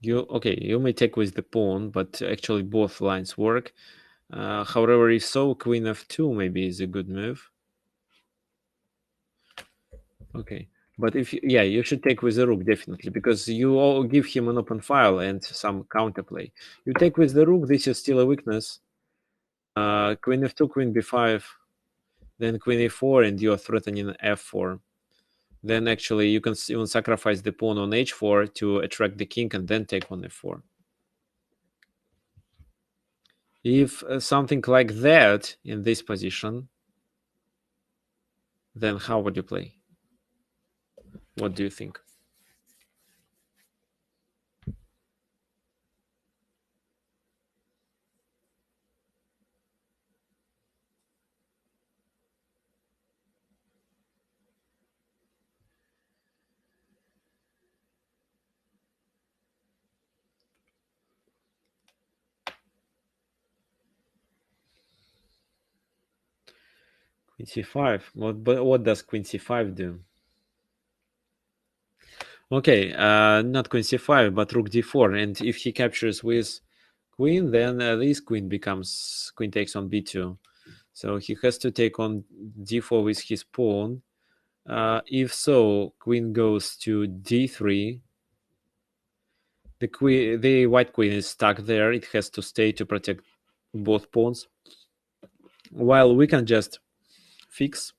You may take with the pawn, but actually both lines work. However, if so, queen f2 maybe is a good move. Okay. But you should take with the rook, definitely, because you all give him an open file and some counterplay. You take with the rook, this is still a weakness. Queen f2, queen b5, then queen e4, and you're threatening f4. Then actually you can even sacrifice the pawn on h4 to attract the king and then take on f4. If something like that in this position, then how would you play? What do you think? Queen c5. What does queen c5 do? Okay, not queen c5, but rook d4. And if he captures with queen, then this queen takes on b2. So he has to take on d4 with his pawn. If so, queen goes to d3. The white queen is stuck there. It has to stay to protect both pawns. While we can just fix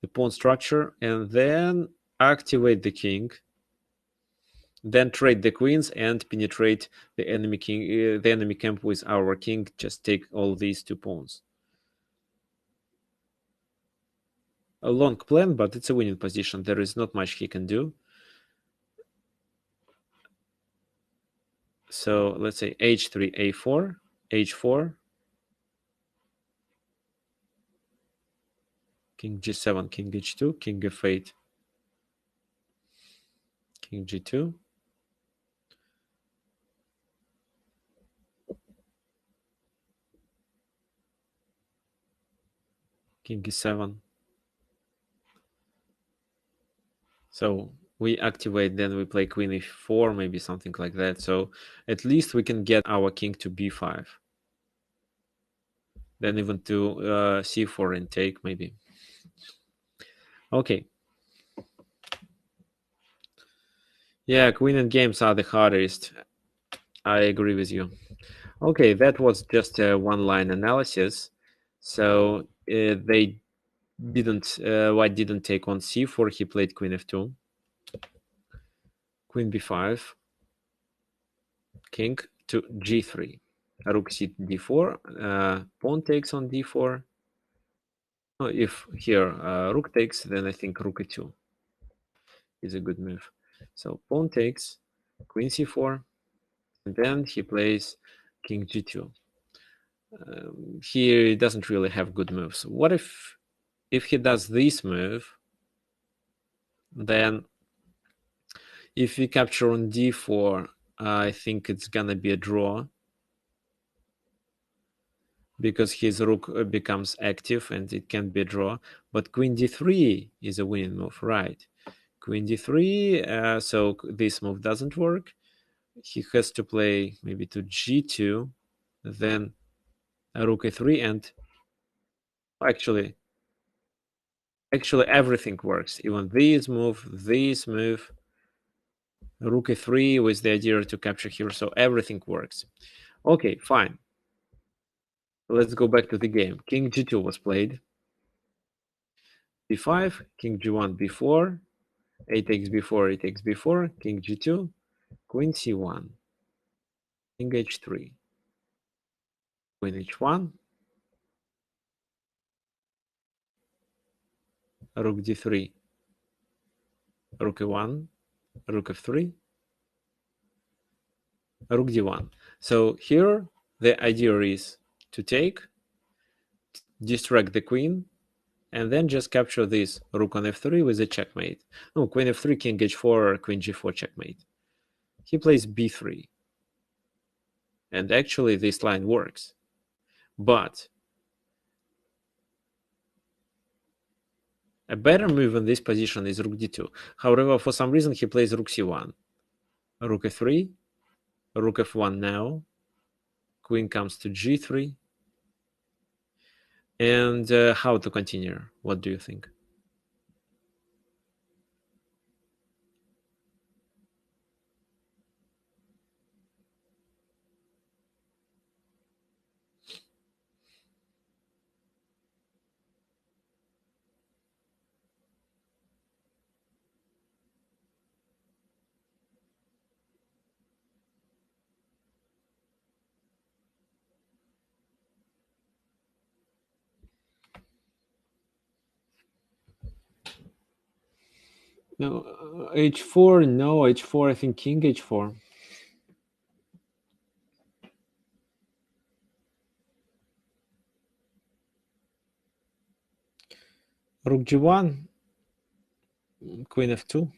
the pawn structure and then activate the king, then trade the queens and penetrate the enemy king, the enemy camp with our king. Just take all these 2 pawns. A long plan, but it's a winning position. There is not much he can do. So let's say h3, a4, h4, king g7, king h2, king f8, king g2, king e7. So we activate, then we play queen e4, maybe something like that. So at least we can get our king to b5. Then even to c4 and take, maybe. Okay. Yeah, queen and games are the hardest. I agree with you. Okay, that was just a one-line analysis. So they didn't, white didn't take on c4. He played queen f2, queen b5, king to g3, rook c d4, pawn takes on d4. Oh, if here rook takes, then I think rook e2 is a good move. So pawn takes, queen c4, and then he plays king g2. He doesn't really have good moves. What if he does this move, then if we capture on d4, I think it's gonna be a draw because his rook becomes active and it can be a draw. But queen d3 is a winning move, right? Queen d3, so this move doesn't work. He has to play maybe to g2, then rook a3, and actually everything works. Even this move, rook a3 with the idea to capture here, so everything works. Okay, fine. Let's go back to the game. King g2 was played. b5, king g1, b4, a takes b4, a takes b4, king g2, queen c1, king h3, queen h1, rook d3, rook e1, rook f3, rook d1. So here the idea is to take, distract the queen, and then just capture this rook on f3 with a checkmate. No, queen f3, king h4, queen g4 checkmate. He plays b3. And actually this line works. But a better move in this position is rook d2. However, for some reason he plays rook c1. Rook f3, rook f1 now, queen comes to g3. And how to continue? What do you think? No, h4, no, h4, I think king h4. Rook g1, queen f2.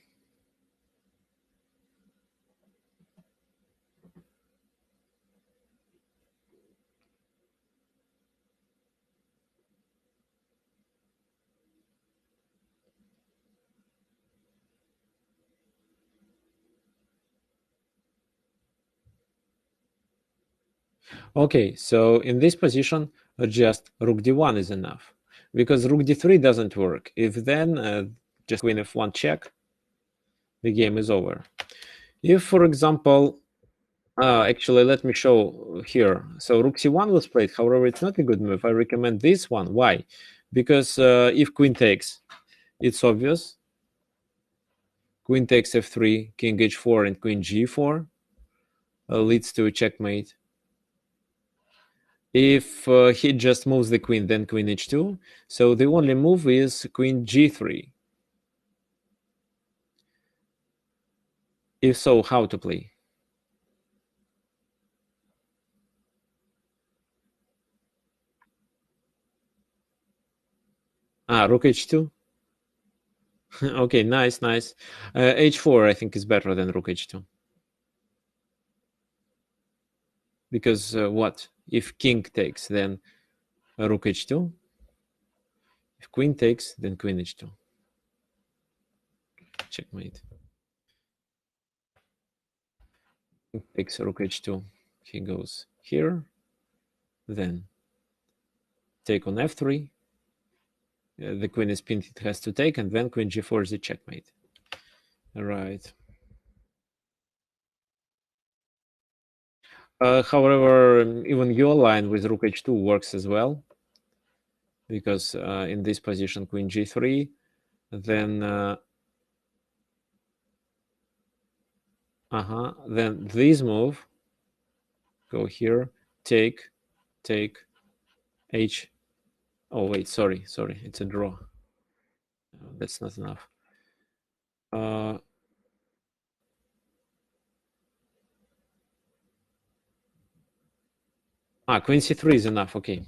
Okay, so in this position, just rook d1 is enough. Because rook d3 doesn't work. If then just queen f1 check, the game is over. If, for example, actually, let me show here. So rook c1 was played. However, it's not a good move. I recommend this one. Why? Because if queen takes, it's obvious. Queen takes f3, king h4, and queen g4 leads to a checkmate. If he just moves the queen, then queen h2. So the only move is queen g3. If so, how to play? Rook h2. Okay, nice, nice. h4, I think, is better than rook h2. Because what? If king takes, then rook h2. If queen takes, then queen h2. Checkmate. Takes rook h2. He goes here. Then take on f3. The queen is pinned, it has to take, and then queen g4 is a checkmate. All right. However, even your line with rook h2 works as well, because in this position, queen g3, then then this move, go here, take, h. Oh wait, sorry, it's a draw. That's not enough. Queen c3 is enough. Okay,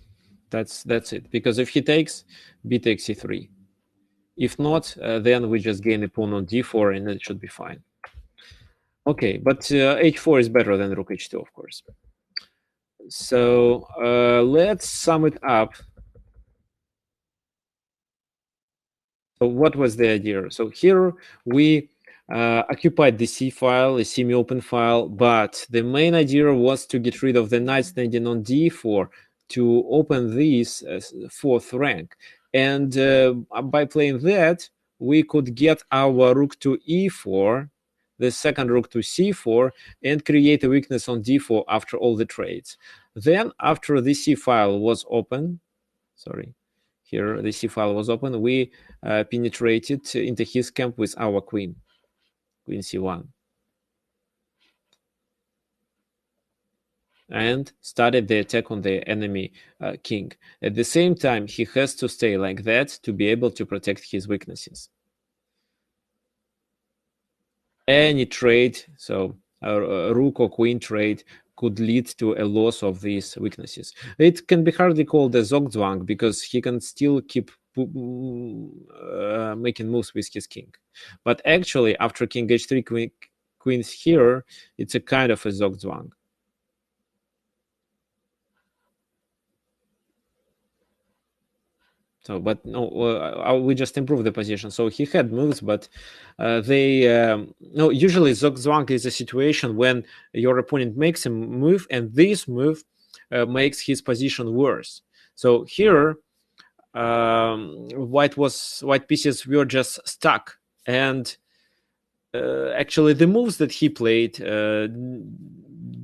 that's it. Because if he takes, b takes c3. If not, then we just gain a pawn on d4, and it should be fine. Okay, but h4 is better than rook h2, of course. So let's sum it up. So what was the idea? So here we occupied the C file, a semi-open file, but the main idea was to get rid of the knight standing on d4 to open this fourth rank. And by playing that, we could get our rook to e4, the second rook to c4, and create a weakness on d4 after all the trades. Then after the C file was open, sorry, here the C file was open, we penetrated into his camp with our queen c1. and started the attack on the enemy king. At the same time, he has to stay like that to be able to protect his weaknesses. Any trade, so a rook or queen trade, could lead to a loss of these weaknesses. It can be hardly called a Zugzwang because he can still keep making moves with his king. But actually, after king h3, queens here, it's a kind of a Zugzwang. So, but no, we just improved the position. So he had moves, but they no. Usually, Zugzwang is a situation when your opponent makes a move, and this move makes his position worse. So here, white pieces were just stuck, and actually, the moves that he played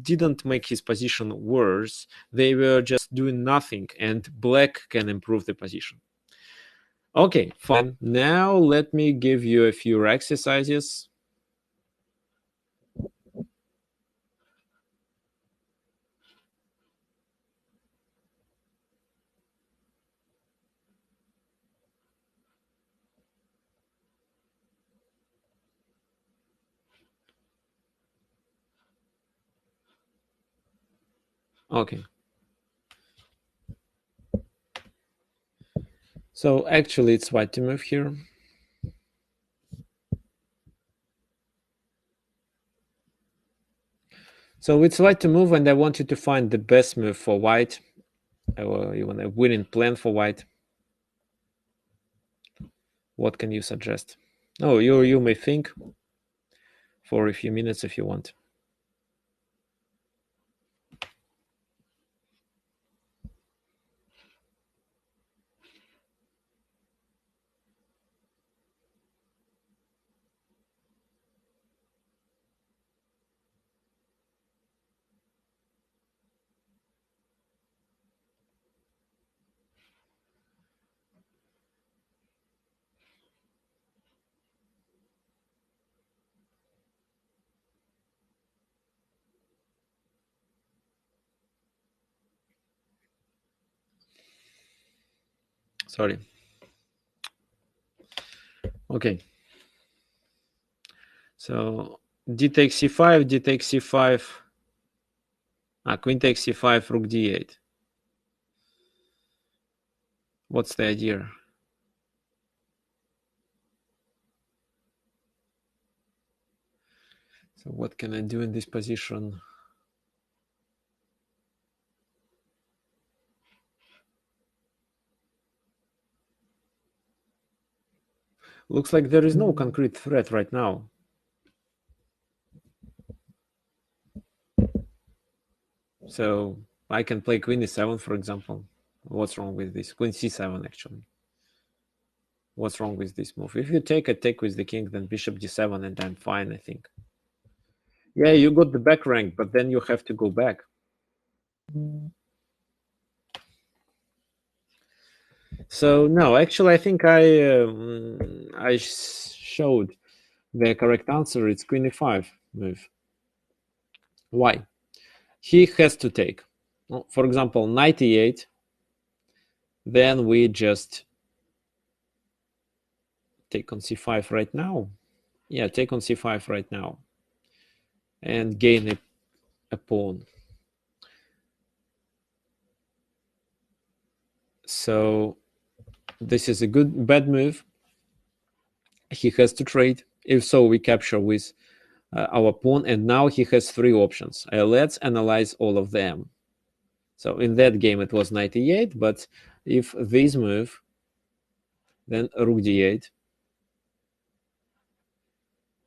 didn't make his position worse. They were just doing nothing, and black can improve the position. Okay, fine. Now let me give you a few exercises. Okay. So actually it's white to move here. So it's white to move, and I want you to find the best move for white, or even a winning plan for white. What can you suggest? Oh, you may think for a few minutes if you want. Sorry. Okay. So d takes c5, d takes c5. Queen takes c5, rook d8. What's the idea? So what can I do in this position? Looks like there is no concrete threat right now. So I can play queen e7, for example. What's wrong with this? Queen c7, actually. What's wrong with this move? If you take a take with the king, then bishop d7, and I'm fine, I think. Yeah, you got the back rank, but then you have to go back. So no, actually, I think I showed the correct answer. It's queen e5 move. Why? He has to take. Well, for example, knight e8. Then we just take on c5 right now. Yeah, take on c5 right now, and gain a pawn. So this is a bad move. He has to trade. If so, we capture with our pawn, and now he has three options. Let's analyze all of them. So in that game it was knight e8, but if this move, then rook d8,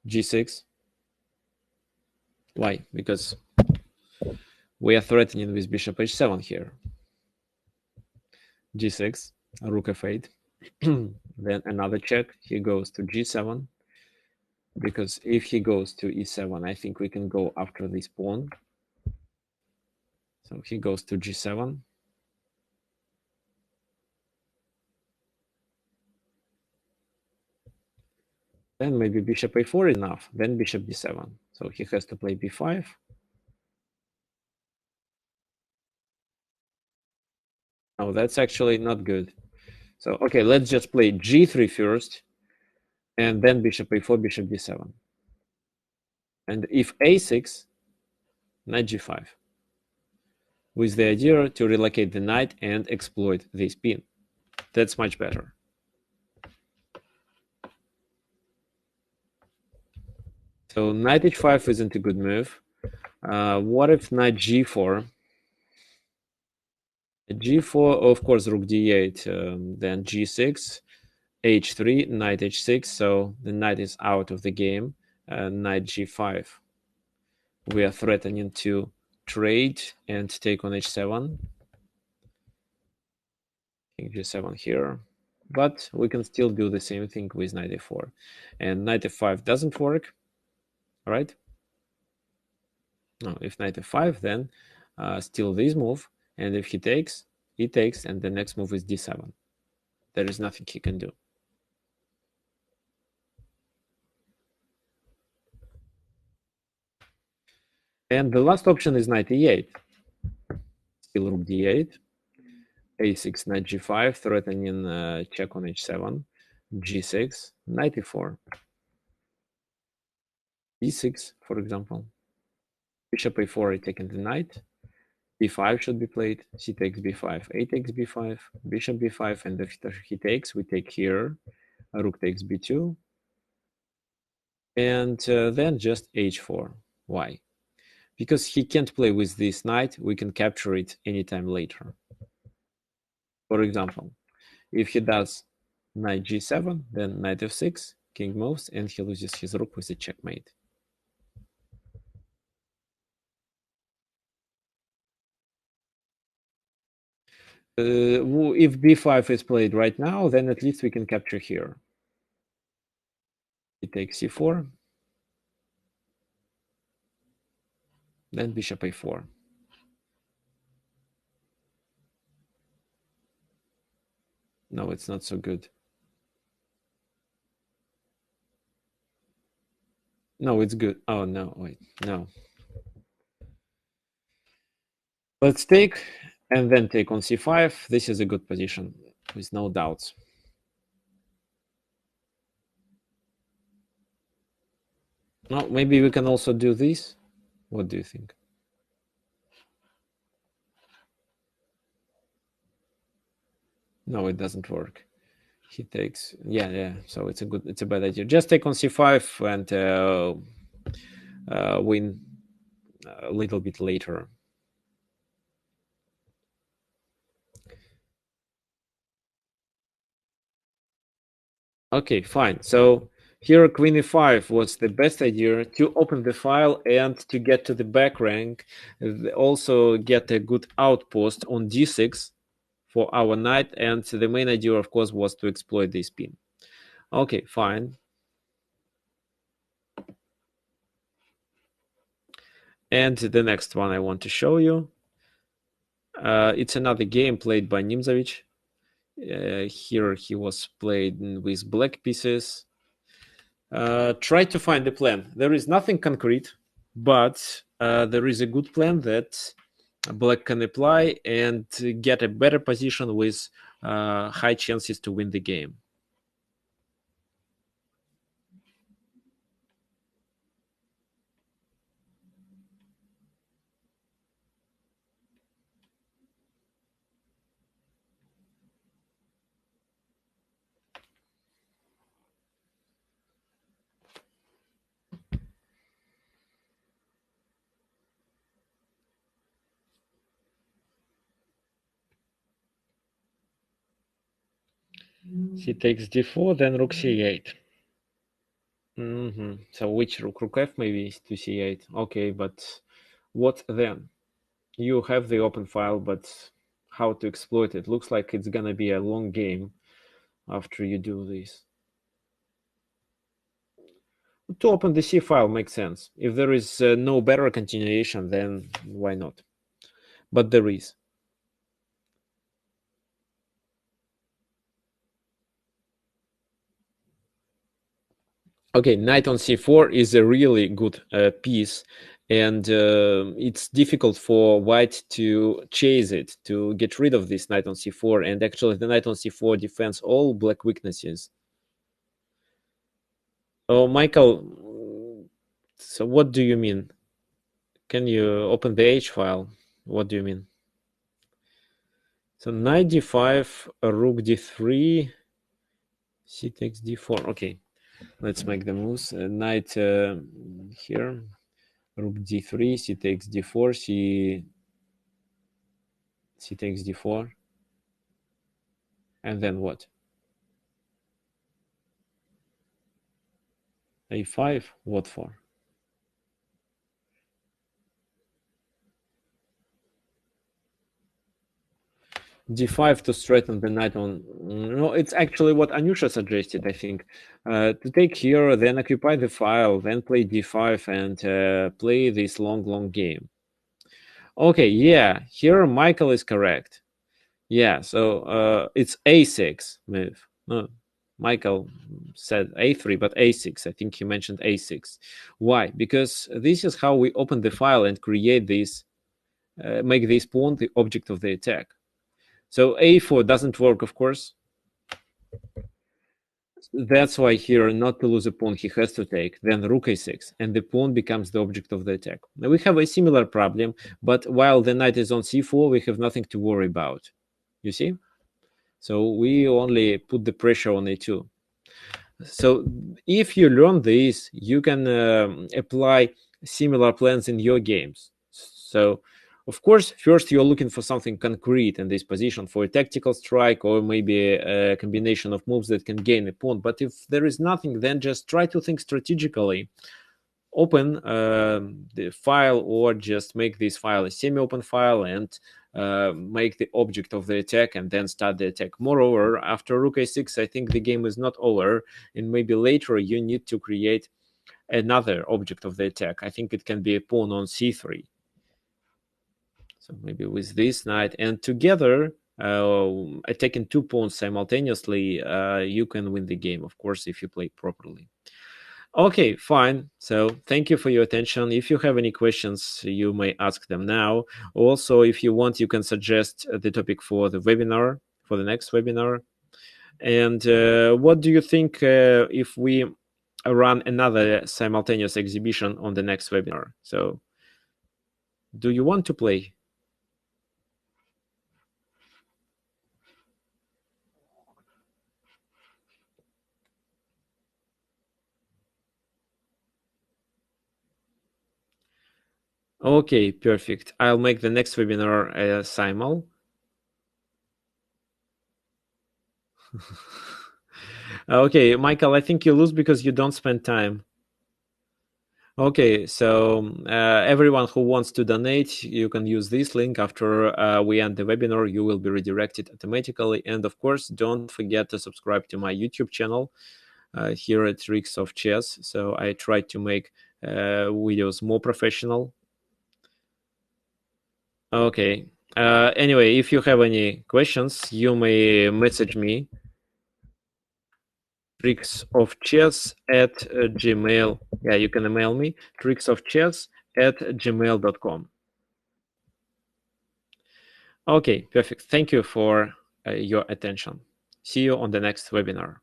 g6. Why? Because we are threatening with bishop h7 here. g6, rook f8. Then another check. He goes to g7, because if he goes to e7, I think we can go after this pawn. So he goes to g7. Then maybe bishop a4 is enough. Then bishop d7. So he has to play b5. Oh, that's actually not good. So, okay, let's just play g3 first, and then bishop a4, bishop d7. And if a6, knight g5, with the idea to relocate the knight and exploit this pin. That's much better. So knight h5 isn't a good move. What if knight g4? G4, of course, rook d8, then g6, h3, knight h6, so the knight is out of the game. Knight g5. We are threatening to trade and take on h7. King g7 here. But we can still do the same thing with knight a4. And knight f5 doesn't work, right? No, if knight f5, then still this move. And if he takes, and the next move is d7. There is nothing he can do. And the last option is knight e8. Still rook d8. a6, knight g5, threatening check on h7. g6, knight e4. e6, for example. Bishop a4, I taking the knight. b5 should be played. C takes b5. A takes b5. Bishop b5. And if he takes, we take here. Rook takes b2. And then just h4. Why? Because he can't play with this knight. We can capture it anytime later. For example, if he does knight g7, then knight f6, king moves, and he loses his rook with a checkmate. If b5 is played right now, then at least we can capture here. He takes c4, then bishop a4. No, it's not so good. No, it's good. Oh, no, wait, no. Let's take, and then take on c5. This is a good position, with no doubts. No, maybe we can also do this. What do you think? No, it doesn't work. He takes, yeah. So it's a bad idea. Just take on c5 and win a little bit later. Okay, fine. So here queen e5 was the best idea to open the file and to get to the back rank. Also get a good outpost on d6 for our knight. And the main idea, of course, was to exploit this pin. Okay, fine. And the next one I want to show you. It's another game played by Nimzovich. Here he was played with black pieces. Try to find the plan. There is nothing concrete, but there is a good plan that black can apply and get a better position with high chances to win the game. He takes d4, then rook c8. So which rook? Rook f maybe to c8. Okay, but what then? You have the open file, but how to exploit it? Looks like it's gonna be a long game after you do this. To open the C file makes sense. If there is no better continuation, then why not? But there is. Okay, knight on c4 is a really good piece, and it's difficult for white to chase it, to get rid of this knight on c4, and actually the knight on c4 defends all black weaknesses. Oh, Michael, so what do you mean? Can you open the H file? What do you mean? So knight d5, rook d3, c takes d4. Okay, let's make the moves. Knight here, rook d3, c takes d4, c takes d4, and then what? a5, what for? d5 to straighten the knight on. No, it's actually what Anusha suggested, I think. To take here, then occupy the file, then play d5 and play this long game. Okay, yeah, here Michael is correct. Yeah, so it's a6 move. No, Michael said a3, but a6. I think he mentioned a6. Why? Because this is how we open the file and create this, make this pawn the object of the attack. So a4 doesn't work, of course. That's why here, not to lose a pawn, he has to take, then rook a6, and the pawn becomes the object of the attack. Now we have a similar problem, but while the knight is on c4, we have nothing to worry about. You see? So we only put the pressure on a2. So if you learn this, you can apply similar plans in your games. So of course, first you're looking for something concrete in this position, for a tactical strike or maybe a combination of moves that can gain a pawn. But if there is nothing, then just try to think strategically. Open the file, or just make this file a semi-open file and make the object of the attack and then start the attack. Moreover, after rook a6, I think the game is not over, and maybe later you need to create another object of the attack. I think it can be a pawn on c3. So maybe with this knight, and together attacking two pawns simultaneously, you can win the game, of course, if you play properly. Okay, fine. So thank you for your attention. If you have any questions, you may ask them now. Also, if you want, you can suggest the topic for the webinar, for the next webinar. And what do you think if we run another simultaneous exhibition on the next webinar? So do you want to play? Okay, perfect. I'll make the next webinar simul. Okay, Michael, I think you lose because you don't spend time. Okay, so everyone who wants to donate, you can use this link. After we end the webinar, you will be redirected automatically. And of course, don't forget to subscribe to my YouTube channel here at Tricks of Chess. So I try to make videos more professional. Okay. Anyway, if you have any questions, you may message me, tricksofchess@gmail. Yeah, you can email me, tricksofchess@gmail.com. Okay, perfect. Thank you for your attention. See you on the next webinar.